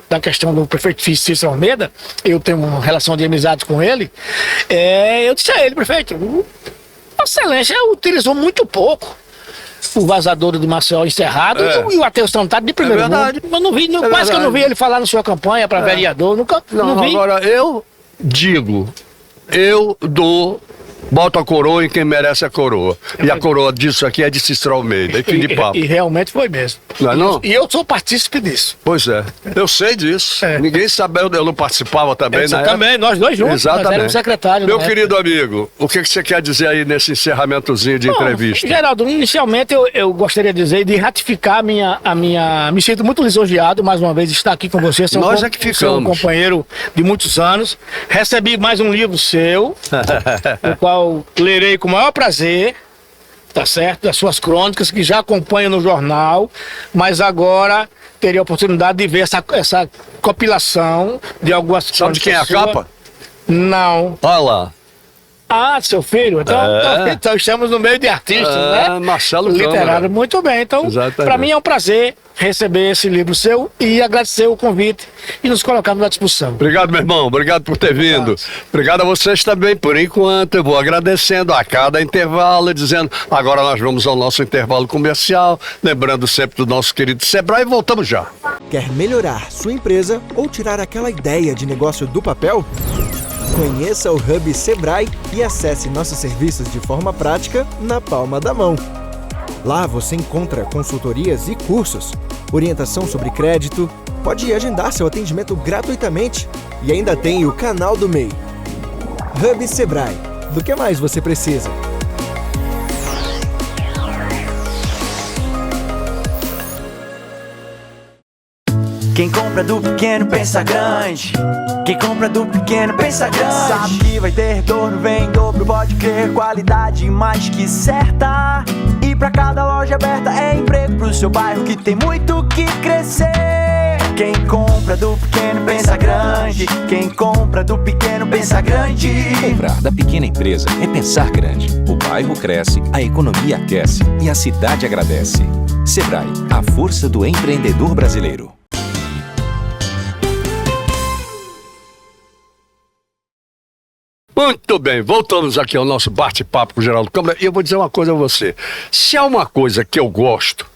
da questão do prefeito Cícero Almeida, eu tenho uma relação de amizade com ele, eu disse a ele, prefeito, a Excelência utilizou muito pouco o vazadouro de Maceió encerrado e o aterro sanitário de primeiro mundo. Eu não vi, quase que eu não vi ele falar na sua campanha para vereador, não vi. Agora eu dou Bota a coroa em quem merece a coroa. E a coroa disso aqui é de Cícero Almeida. E fim de papo. E realmente foi mesmo. Não é não? E eu sou partícipe disso. Pois é. Eu sei disso. Ninguém sabe, eu não participava também, né? Também, nós dois juntos. Exatamente. Nós éramos secretários. Meu querido amigo, o que você quer dizer aí nesse encerramentozinho de entrevista? Geraldo, inicialmente eu gostaria de dizer, de ratificar me sinto muito lisonjeado, mais uma vez, de estar aqui com você. Nós é que ficamos. Sou um companheiro de muitos anos. Recebi mais um livro seu, o qual lerei com o maior prazer, tá certo? Das suas crônicas, que já acompanho no jornal, mas agora teria a oportunidade de ver essa compilação de algumas crônicas. Sabe de quem é a capa? Não. Olha lá. Ah, seu filho. Então estamos no meio de artistas, né? Marcelo literário. Câmara. Muito bem. Então, para mim é um prazer receber esse livro seu e agradecer o convite e nos colocarmos à disposição. Obrigado, meu irmão. Obrigado por ter vindo. Obrigado a vocês também. Por enquanto, eu vou agradecendo a cada intervalo, dizendo, agora nós vamos ao nosso intervalo comercial, lembrando sempre do nosso querido Sebrae e voltamos já. Quer melhorar sua empresa ou tirar aquela ideia de negócio do papel? Conheça o Hub Sebrae e acesse nossos serviços de forma prática na palma da mão. Lá você encontra consultorias e cursos, orientação sobre crédito, pode agendar seu atendimento gratuitamente e ainda tem o canal do MEI. Hub Sebrae. Do que mais você precisa? Quem compra do pequeno pensa grande. Quem compra do pequeno pensa grande. Sabe que vai ter retorno, vem em dobro, pode crer. Qualidade mais que certa. E pra cada loja aberta é emprego pro seu bairro que tem muito que crescer. Quem compra do pequeno pensa grande. Quem compra do pequeno pensa grande. Comprar da pequena empresa é pensar grande. O bairro cresce, a economia aquece e a cidade agradece. Sebrae, a força do empreendedor brasileiro. Muito bem, voltamos aqui ao nosso bate-papo com o Geraldo Câmara e eu vou dizer uma coisa a você. Se há uma coisa que eu gosto,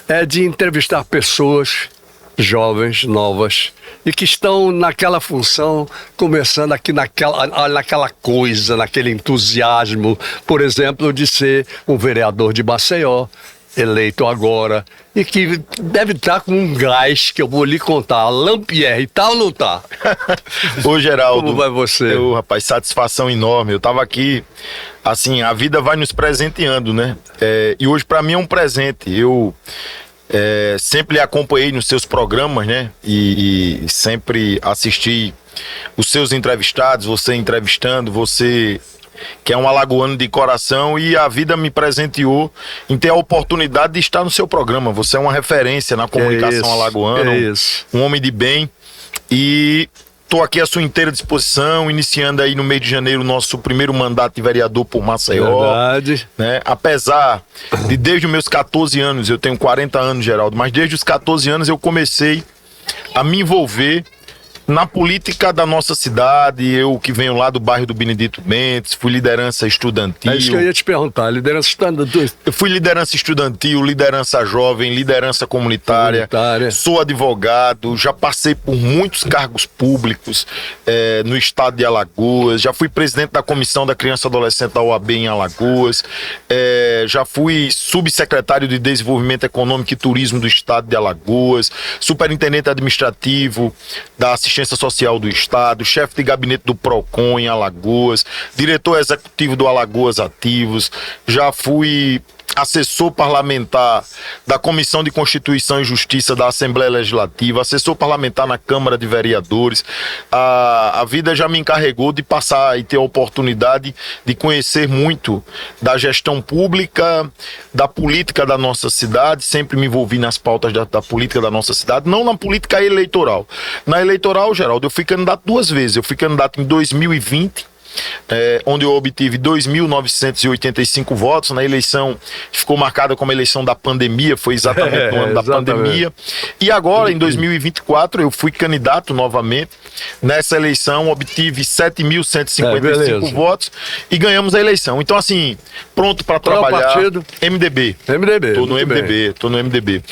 é de entrevistar pessoas jovens, novas, e que estão naquela função, começando aqui naquela coisa, naquele entusiasmo, por exemplo, de ser um vereador de Maceió, eleito agora, e que deve estar com um gás que eu vou lhe contar. Lampierre, tá ou não tá? Ô, Geraldo, como vai você? Rapaz, satisfação enorme. Eu tava aqui, assim, a vida vai nos presenteando, né? E hoje pra mim é um presente. Eu sempre acompanhei nos seus programas, né? E sempre assisti os seus entrevistados, você entrevistando, você que é um alagoano de coração, e a vida me presenteou em ter a oportunidade de estar no seu programa. Você é uma referência na comunicação alagoana, um homem de bem, e estou aqui à sua inteira disposição, iniciando aí no mês de janeiro o nosso primeiro mandato de vereador por Maceió. Verdade. Né? Apesar de desde os meus 14 anos, eu tenho 40 anos, Geraldo, mas desde os 14 anos eu comecei a me envolver na política da nossa cidade. Eu que venho lá do bairro do Benedito Mendes, fui liderança estudantil. É isso que eu ia te perguntar, liderança estudantil. Eu fui liderança estudantil, liderança jovem, liderança comunitária. Sou advogado, já passei por muitos cargos públicos no estado de Alagoas, já fui presidente da Comissão da Criança e Adolescente da OAB em Alagoas, já fui subsecretário de Desenvolvimento Econômico e Turismo do estado de Alagoas, superintendente administrativo da Assistência Social do Estado, chefe de gabinete do PROCON em Alagoas, diretor executivo do Alagoas Ativos, já fui assessor parlamentar da Comissão de Constituição e Justiça da Assembleia Legislativa, assessor parlamentar na Câmara de Vereadores. A vida já me encarregou de passar e ter a oportunidade de conhecer muito da gestão pública, da política da nossa cidade. Sempre me envolvi nas pautas da política da nossa cidade, não na política eleitoral. Na eleitoral, Geraldo, eu fui candidato 2 vezes. Eu fui candidato em 2020, onde eu obtive 2.985 votos. Na eleição que ficou marcada como eleição da pandemia, foi exatamente no ano da pandemia. E agora, em 2024, eu fui candidato novamente. Nessa eleição, obtive 7.155 votos e ganhamos a eleição. Então, assim, pronto para trabalhar. Partido? MDB. Tô no MDB.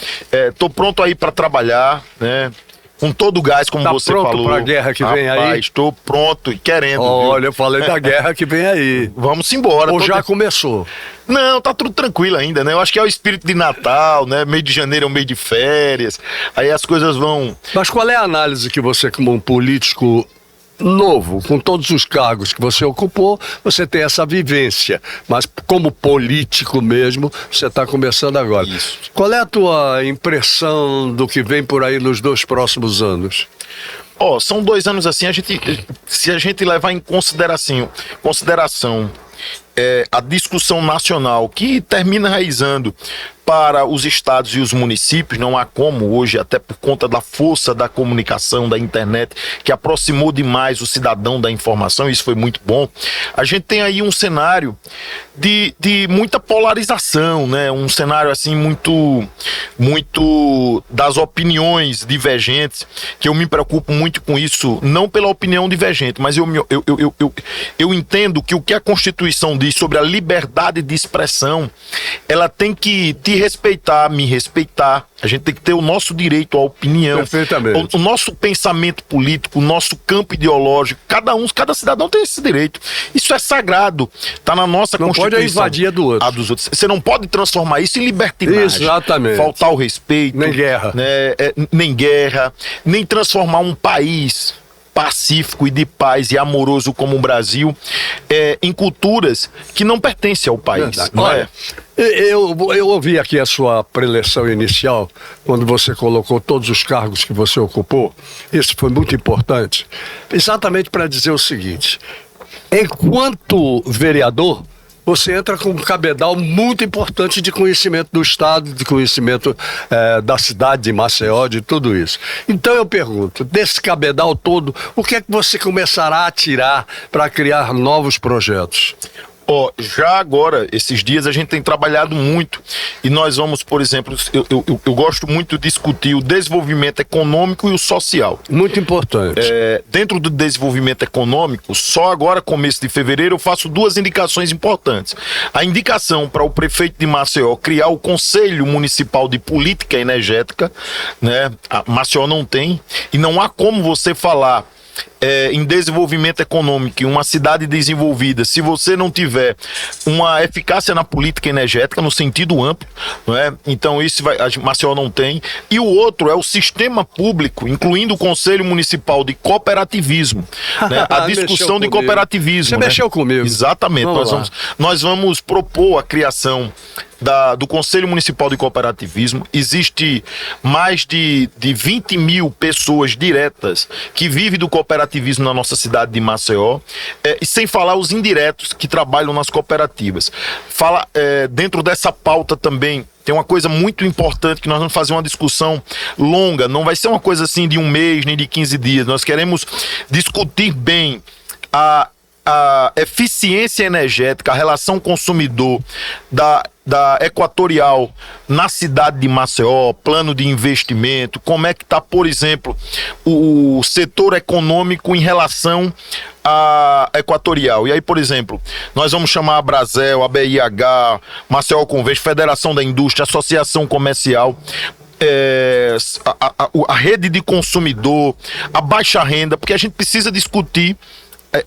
Tô pronto aí para trabalhar, né? com todo o gás, como você falou. Tá pronto para a guerra que vem aí? Estou pronto e querendo. Olha, eu falei da guerra que vem aí. Vamos embora. Ou já começou? Não, tá tudo tranquilo ainda, né? Eu acho que é o espírito de Natal, né? Meio de janeiro é um mês de férias, aí as coisas vão... Mas qual é a análise que você, como um político novo, com todos os cargos que você ocupou, você tem essa vivência, mas como político mesmo, você está começando agora. Isso. Qual é a tua impressão do que vem por aí nos 2 próximos anos? São 2 anos assim, se a gente levar em consideração a discussão nacional que termina enraizando para os estados e os municípios, não há como hoje, até por conta da força da comunicação, da internet, que aproximou demais o cidadão da informação, isso foi muito bom. A gente tem aí um cenário de muita polarização, né? Um cenário assim muito das opiniões divergentes, que eu me preocupo muito com isso, não pela opinião divergente, mas eu entendo que o que a Constituição diz sobre a liberdade de expressão, ela tem que te respeitar, me respeitar. A gente tem que ter o nosso direito à opinião. Perfeitamente. O nosso pensamento político, o nosso campo ideológico, cada cidadão tem esse direito. Isso é sagrado. Está na nossa Constituição. Não pode invadir a do outro. A dos outros. Você não pode transformar isso em libertinagem. Exatamente. Faltar o respeito. Nem guerra. Né, nem guerra. Nem transformar um país pacífico e de paz e amoroso como o Brasil em culturas que não pertencem ao país. Olha, eu ouvi aqui a sua preleção inicial, quando você colocou todos os cargos que você ocupou. Isso foi muito importante, exatamente para dizer o seguinte: enquanto vereador, você entra com um cabedal muito importante de conhecimento do Estado, de conhecimento da cidade de Maceió, de tudo isso. Então eu pergunto, desse cabedal todo, o que é que você começará a tirar para criar novos projetos? Já agora, esses dias, a gente tem trabalhado muito e nós vamos, por exemplo, eu gosto muito de discutir o desenvolvimento econômico e o social. Muito importante. Dentro do desenvolvimento econômico, só agora, começo de fevereiro, eu faço 2 indicações importantes. A indicação para o prefeito de Maceió criar o Conselho Municipal de Política Energética, né? A Maceió não tem, e não há como você falar em desenvolvimento econômico, em uma cidade desenvolvida, se você não tiver uma eficácia na política energética no sentido amplo, não é? Então isso a Maceió não tem. E o outro é o sistema público, incluindo o Conselho Municipal de Cooperativismo, né? A discussão de cooperativismo. Você mexeu comigo. Exatamente. Nós vamos propor a criação do Conselho Municipal de Cooperativismo. Existe mais de 20 mil pessoas diretas que vivem do cooperativismo na nossa cidade de Maceió, e sem falar os indiretos que trabalham nas cooperativas. Dentro dessa pauta também tem uma coisa muito importante, que nós vamos fazer uma discussão longa, não vai ser uma coisa assim de 1 mês, nem de 15 dias. Nós queremos discutir bem a eficiência energética, a relação consumidor da Equatorial na cidade de Maceió, plano de investimento, como é que está, por exemplo, o setor econômico em relação à Equatorial. E aí, por exemplo, nós vamos chamar a Brasel, a BIH, Maceió Convênio, Federação da Indústria, Associação Comercial, a rede de consumidor, a baixa renda, porque a gente precisa discutir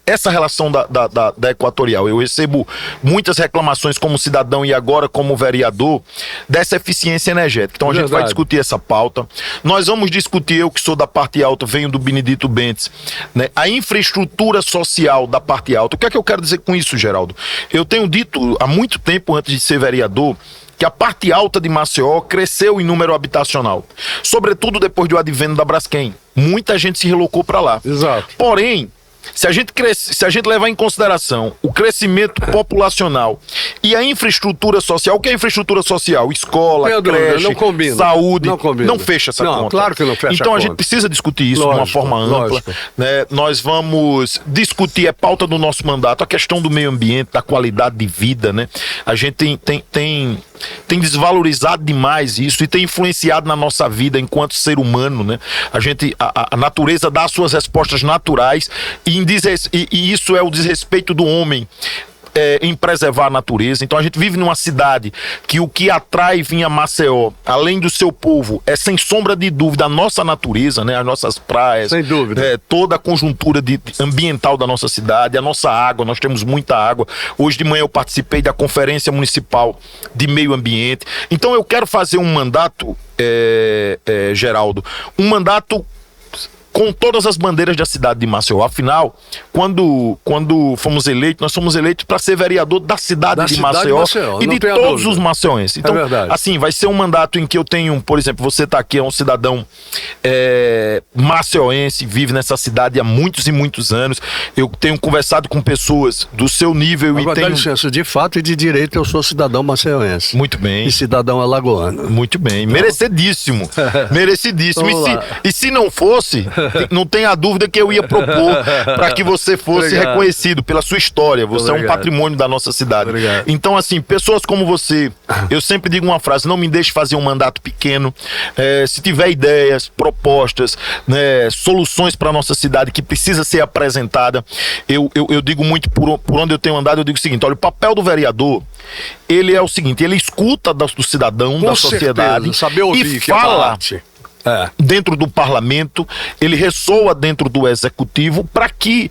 essa relação da Equatorial. Eu recebo muitas reclamações como cidadão e agora como vereador dessa eficiência energética. Então a gente vai discutir essa pauta. Nós vamos discutir, eu que sou da parte alta, venho do Benedito Bentes, né, a infraestrutura social da parte alta. O que é que eu quero dizer com isso, Geraldo? Eu tenho dito há muito tempo, antes de ser vereador, que a parte alta de Maceió cresceu em número habitacional, sobretudo depois do advento da Braskem. Muita gente se relocou para lá. Exato. Porém, se a gente levar em consideração o crescimento populacional e a infraestrutura social, o que é infraestrutura social? Escola, creche, saúde, não fecha essa conta. Claro que não fecha então a gente precisa discutir isso de uma forma ampla. Né? Nós vamos discutir, é pauta do nosso mandato, a questão do meio ambiente, da qualidade de vida. Né? A gente tem desvalorizado demais isso e tem influenciado na nossa vida enquanto ser humano, né? A natureza dá suas respostas naturais e isso é o desrespeito do homem em preservar a natureza. Então a gente vive numa cidade que o que atrai vir a Maceió, além do seu povo, é sem sombra de dúvida a nossa natureza, né? As nossas praias, sem dúvida, toda a conjuntura ambiental da nossa cidade, a nossa água, nós temos muita água. Hoje de manhã eu participei da Conferência Municipal de Meio Ambiente. Então eu quero fazer um mandato, Geraldo, um mandato com todas as bandeiras da cidade de Maceió. Afinal, quando fomos eleitos, nós fomos eleitos para ser vereador da cidade de Maceió e de todos os maceienses. Então, assim, vai ser um mandato em que eu tenho, por exemplo, você está aqui, é um cidadão maceioense, vive nessa cidade há muitos e muitos anos. Eu tenho conversado com pessoas do seu nível. Agora, dá licença, de fato e de direito eu sou cidadão maceioense. Muito bem. E cidadão alagoano. Muito bem. Então... Merecidíssimo. Merecidíssimo. E se não fosse... Não tenha dúvida que eu ia propor para que você fosse reconhecido pela sua história. Você é um patrimônio da nossa cidade. Então, assim, pessoas como você, eu sempre digo uma frase: não me deixe fazer um mandato pequeno. Se tiver ideias, propostas, né, soluções para a nossa cidade que precisa ser apresentada, eu digo muito, por onde eu tenho andado, eu digo o seguinte: olha, o papel do vereador, ele é o seguinte, ele escuta do cidadão, da sociedade, saber ouvir, e fala dentro do parlamento, ele ressoa dentro do executivo para que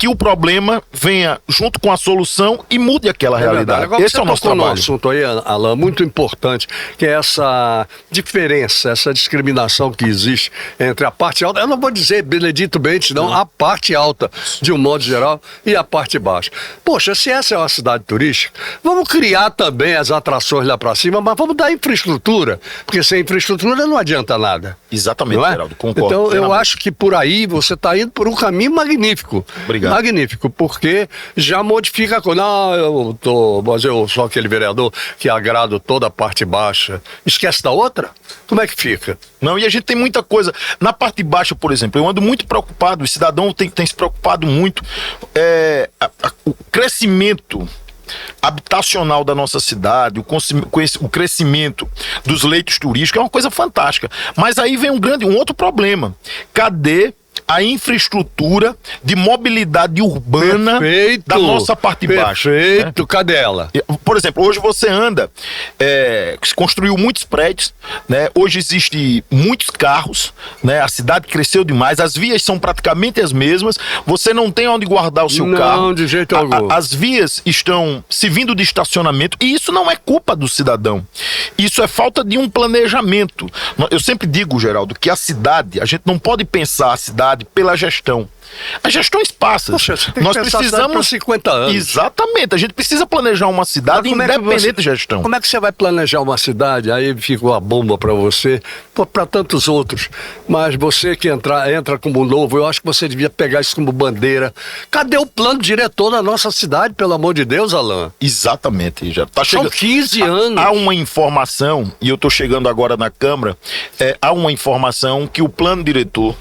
o problema venha junto com a solução e mude aquela realidade. Agora, esse é o nosso trabalho. Um assunto aí, Alain, muito importante, que é essa diferença, essa discriminação que existe entre a parte alta, eu não vou dizer Benedito Bentes, não, a parte alta, de um modo geral, e a parte baixa. Poxa, se essa é uma cidade turística, vamos criar também as atrações lá para cima, mas vamos dar infraestrutura, porque sem infraestrutura não adianta nada. Exatamente, Geraldo, concordo. Então eu acho que por aí você está indo por um caminho magnífico. Obrigado. Magnífico, porque já modifica a coisa. Não, mas eu sou aquele vereador que agrado toda a parte baixa. Esquece da outra? Como é que fica? Não, e a gente tem muita coisa. Na parte baixa, por exemplo, eu ando muito preocupado, o cidadão tem se preocupado muito. O crescimento habitacional da nossa cidade, o crescimento dos leitos turísticos é uma coisa fantástica. Mas aí vem um outro problema. Cadê a infraestrutura de mobilidade urbana da nossa parte baixa? Perfeito, cadê ela? Por exemplo, hoje você anda, se construiu muitos prédios, né? Hoje existem muitos carros, né? A cidade cresceu demais, as vias são praticamente as mesmas, você não tem onde guardar o seu carro. Não, de jeito algum. As vias estão servindo de estacionamento, e isso não é culpa do cidadão. Isso é falta de um planejamento. Eu sempre digo, Geraldo, que a gente não pode pensar a cidade pela gestão. As gestões passam. Nós precisamos para 50 anos. Exatamente. A gente precisa planejar uma cidade independente de gestão. Como é que você vai planejar uma cidade? Aí fica uma bomba para você, para tantos outros. Mas você que entra como novo, eu acho que você devia pegar isso como bandeira. Cadê o plano diretor da nossa cidade, pelo amor de Deus, Alain? Exatamente, já tá chegando. São 15 anos. Há uma informação, e eu estou chegando agora na Câmara, há uma informação que o plano diretor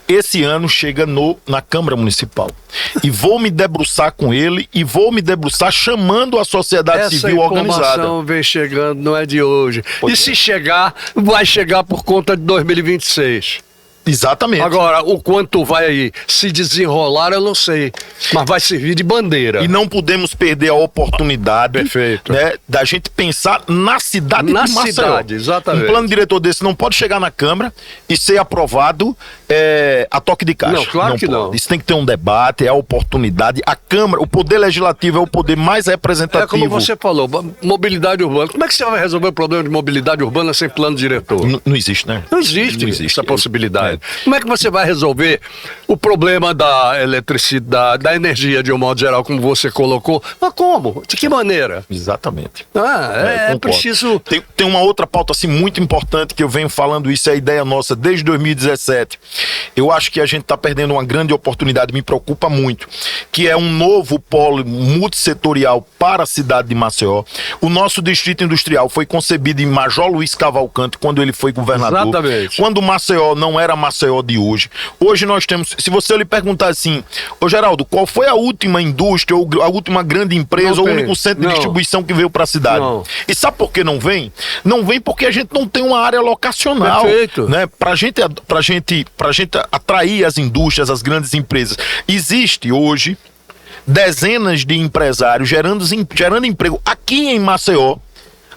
esse ano chega na Câmara Municipal. E vou me debruçar com ele e vou me debruçar chamando a sociedade civil organizada. Essa informação vem chegando, não é de hoje. Se chegar, vai chegar por conta de 2026. Exatamente. Agora, o quanto vai se desenrolar, eu não sei. Mas vai servir de bandeira. E não podemos perder a oportunidade, perfeito, né, da gente pensar na cidade de Maceió. Na cidade, exatamente. Um plano diretor desse não pode chegar na Câmara e ser aprovado a toque de caixa. Não, claro que não. Isso tem que ter um debate, é a oportunidade. A Câmara, o poder legislativo é o poder mais representativo. É como você falou, mobilidade urbana. Como é que você vai resolver o problema de mobilidade urbana sem plano diretor? Não existe, né? Não existe essa possibilidade. Como é que você vai resolver o problema da eletricidade, da energia de um modo geral, como você colocou? Mas como? De que maneira? Exatamente. É preciso... Tem uma outra pauta assim, muito importante que eu venho falando, isso é a ideia nossa desde 2017. Eu acho que a gente está perdendo uma grande oportunidade, me preocupa muito, que é um novo polo multissetorial para a cidade de Maceió. O nosso distrito industrial foi concebido em Major Luiz Cavalcante, quando ele foi governador. Exatamente. Quando Maceió não era Maceió de hoje. Hoje nós temos, se você lhe perguntar assim, ô Geraldo, qual foi a última indústria ou a última grande empresa ou o único centro de distribuição que veio para a cidade? Não. E sabe por que não vem? Não vem porque a gente não tem uma área locacional. Perfeito. Né? Pra gente atrair as indústrias, as grandes empresas. Existe hoje dezenas de empresários gerando emprego aqui em Maceió,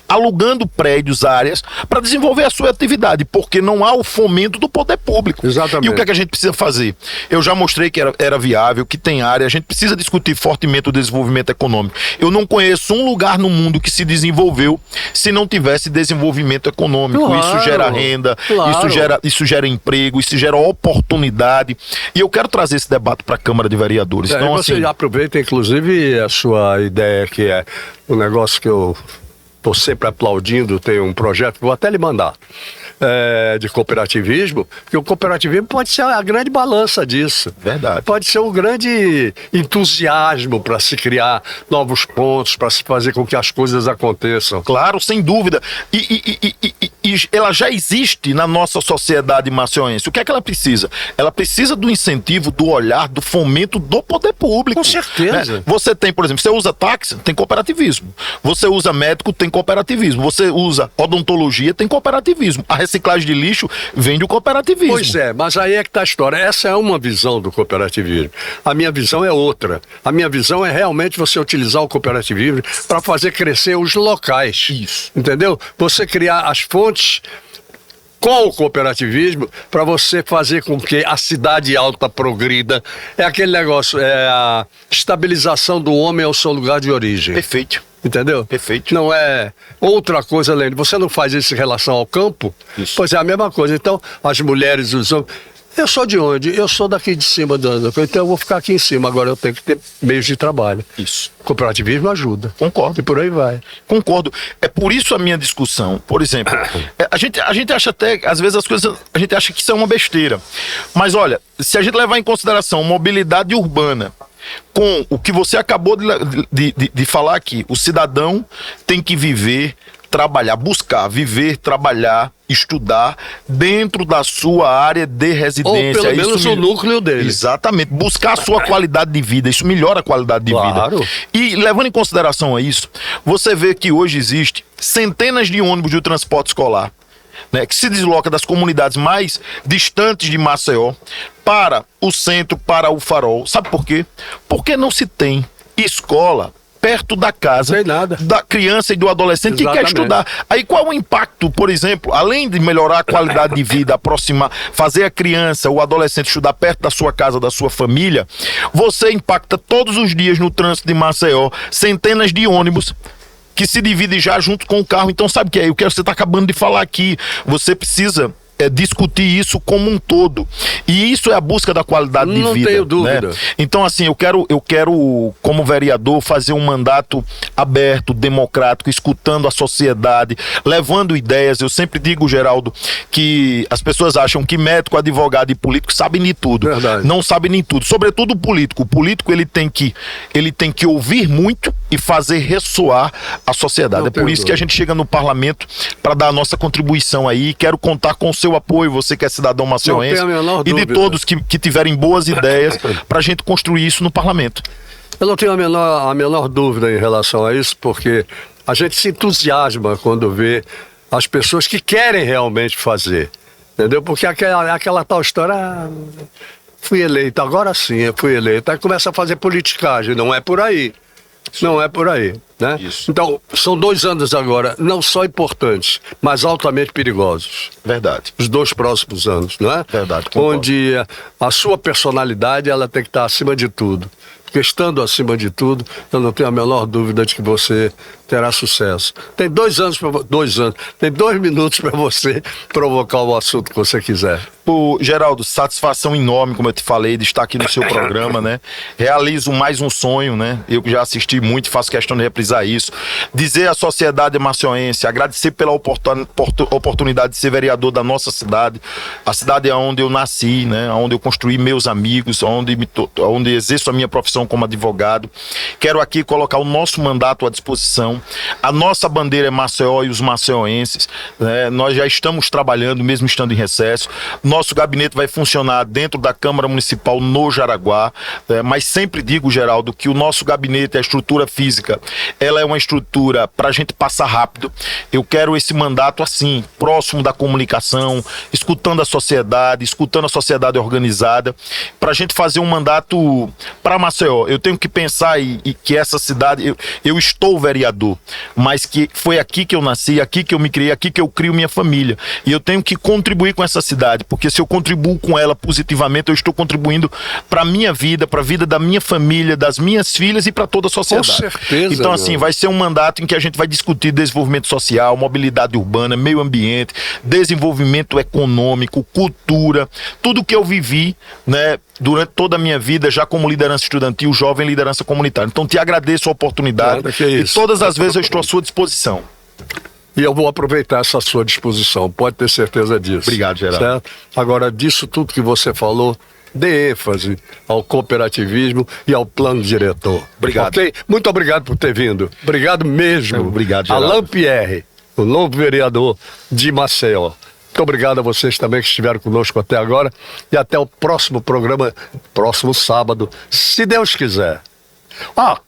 alugando prédios, áreas, para desenvolver a sua atividade, porque não há o fomento do poder público. Exatamente. E o que é que a gente precisa fazer? Eu já mostrei que era viável, que tem área, a gente precisa discutir fortemente o desenvolvimento econômico. Eu não conheço um lugar no mundo que se desenvolveu se não tivesse desenvolvimento econômico. Claro, isso gera renda, claro. isso gera emprego, isso gera oportunidade. E eu quero trazer esse debate para a Câmara de Vereadores. Então, você assim, aproveita, inclusive, a sua ideia, que é um negócio que eu estou sempre aplaudindo, tem um projeto que vou até lhe mandar, de cooperativismo, que o cooperativismo pode ser a grande balança disso. Verdade. Pode ser um grande entusiasmo para se criar novos pontos, para se fazer com que as coisas aconteçam. claro, sem dúvida. E ela já existe na nossa sociedade maceioense. O que é que ela precisa? Ela precisa do incentivo, do olhar, do fomento do poder público. Com certeza. Né? Você tem, por exemplo, você usa táxi, tem cooperativismo. Você usa médico, tem cooperativismo. Você usa odontologia, tem cooperativismo. A reciclagem de lixo vem do cooperativismo. Pois é, mas aí é que está a história. Essa é uma visão do cooperativismo. A minha visão é outra. A minha visão é realmente você utilizar o cooperativismo para fazer crescer os locais. Isso. Entendeu? Você criar as fontes com o cooperativismo para você fazer com que a cidade alta progrida. É aquele negócio, é a estabilização do homem ao seu lugar de origem. Perfeito. Entendeu? Perfeito. Não é outra coisa além. Você não faz isso em relação ao campo? Isso. Pois é a mesma coisa. Então, as mulheres, os homens. Eu sou de onde? Eu sou daqui de cima então eu vou ficar aqui em cima. Agora eu tenho que ter meios de trabalho. Isso. O cooperativismo ajuda. Concordo. E por aí vai. Concordo. É por isso a minha discussão. Por exemplo, a gente acha até, às vezes as coisas, a gente acha que isso é uma besteira. Mas olha, se a gente levar em consideração mobilidade urbana, com o que você acabou de falar aqui, o cidadão tem que viver, trabalhar, buscar, viver, trabalhar, estudar dentro da sua área de residência. Ou pelo menos o núcleo dele. Exatamente. Buscar a sua qualidade de vida. Isso melhora a qualidade de Claro. vida. E levando em consideração a isso, você vê que hoje existe centenas de ônibus de transporte escolar, né, que se desloca das comunidades mais distantes de Maceió para o centro, para o Farol. Sabe por quê? Porque não se tem escola perto da casa da criança e do adolescente que quer estudar. Aí qual é o impacto, por exemplo, além de melhorar a qualidade de vida, aproximar, fazer a criança, o adolescente estudar perto da sua casa, da sua família, você impacta todos os dias no trânsito de Maceió, centenas de ônibus que se dividem já junto com o carro. Então sabe o que é? O que você está acabando de falar aqui, você precisa discutir isso como um todo. E isso é a busca da qualidade de vida. Não tenho dúvida. Né? Então, assim, eu quero, como vereador, fazer um mandato aberto, democrático, escutando a sociedade, levando ideias. Eu sempre digo, Geraldo, que as pessoas acham que médico, advogado e político sabem de tudo. Verdade. Não sabem nem tudo. Sobretudo o político. O político, ele tem que ouvir muito e fazer ressoar a sociedade. É por isso que a gente chega no parlamento para dar a nossa contribuição aí. Quero contar com o seu apoio, você que é cidadão maceioense, e de todos que tiverem boas ideias para a gente construir isso no parlamento. Eu não tenho a menor dúvida em relação a isso, porque a gente se entusiasma quando vê as pessoas que querem realmente fazer, entendeu? Porque aquela tal história, fui eleito, agora sim eu fui eleito, aí começa a fazer politicagem, não é por aí. Não é por aí, né? Isso. Então, são 2 anos agora, não só importantes, mas altamente perigosos. Verdade. Os 2 próximos anos, não é? Verdade, concordo. Onde a sua personalidade, ela tem que estar acima de tudo. Porque estando acima de tudo, eu não tenho a menor dúvida de que você terá sucesso. Tem 2 anos tem 2 minutos para você provocar o assunto que você quiser. Geraldo, satisfação enorme, como eu te falei, de estar aqui no seu programa, né? Realizo mais um sonho, né? Eu que já assisti muito e faço questão de reprisar isso. Dizer à sociedade maceioense, agradecer pela oportunidade de ser vereador da nossa cidade. A cidade é onde eu nasci, né? Onde eu construí meus amigos, onde exerço a minha profissão como advogado. Quero aqui colocar o nosso mandato à disposição. A nossa bandeira é Maceió e os maceioenses, né? Nós já estamos trabalhando, mesmo estando em recesso. Nosso gabinete vai funcionar dentro da Câmara Municipal no Jaraguá, mas sempre digo, Geraldo, que o nosso gabinete, a estrutura física, ela é uma estrutura para a gente passar rápido. Eu quero esse mandato assim, próximo da comunicação, escutando a sociedade organizada, para a gente fazer um mandato para Maceió. Eu tenho que pensar e que essa cidade, eu estou vereador, mas que foi aqui que eu nasci, aqui que eu me criei, aqui que eu crio minha família. E eu tenho que contribuir com essa cidade, porque se eu contribuo com ela positivamente, eu estou contribuindo para a minha vida, para a vida da minha família, das minhas filhas e para toda a sociedade. Com certeza. Então, assim, vai ser um mandato em que a gente vai discutir desenvolvimento social, mobilidade urbana, meio ambiente, desenvolvimento econômico, cultura, tudo que eu vivi, né, durante toda a minha vida, já como liderança estudantil, jovem, liderança comunitária. Então, te agradeço a oportunidade e todas as vezes eu estou à sua disposição. E eu vou aproveitar essa sua disposição, pode ter certeza disso. Obrigado, Geraldo. Certo? Agora, disso tudo que você falou, dê ênfase ao cooperativismo e ao plano diretor. Obrigado. Okay? Muito obrigado por ter vindo. Obrigado mesmo. Obrigado, Geraldo. Alain Pierre, o novo vereador de Maceió. Muito obrigado a vocês também que estiveram conosco até agora. E até o próximo programa, próximo sábado, se Deus quiser.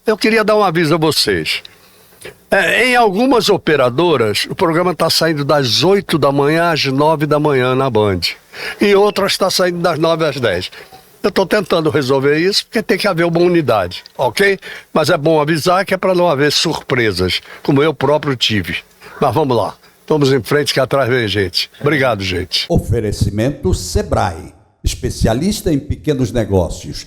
Eu queria dar um aviso a vocês. Em algumas operadoras, o programa está saindo das 8 da manhã às 9 da manhã na Band. Em outras está saindo das 9 às 10. Eu estou tentando resolver isso porque tem que haver uma unidade, ok? Mas é bom avisar que é para não haver surpresas, como eu próprio tive. Mas vamos lá. Vamos em frente que atrás vem gente. Obrigado, gente. Oferecimento Sebrae, especialista em pequenos negócios.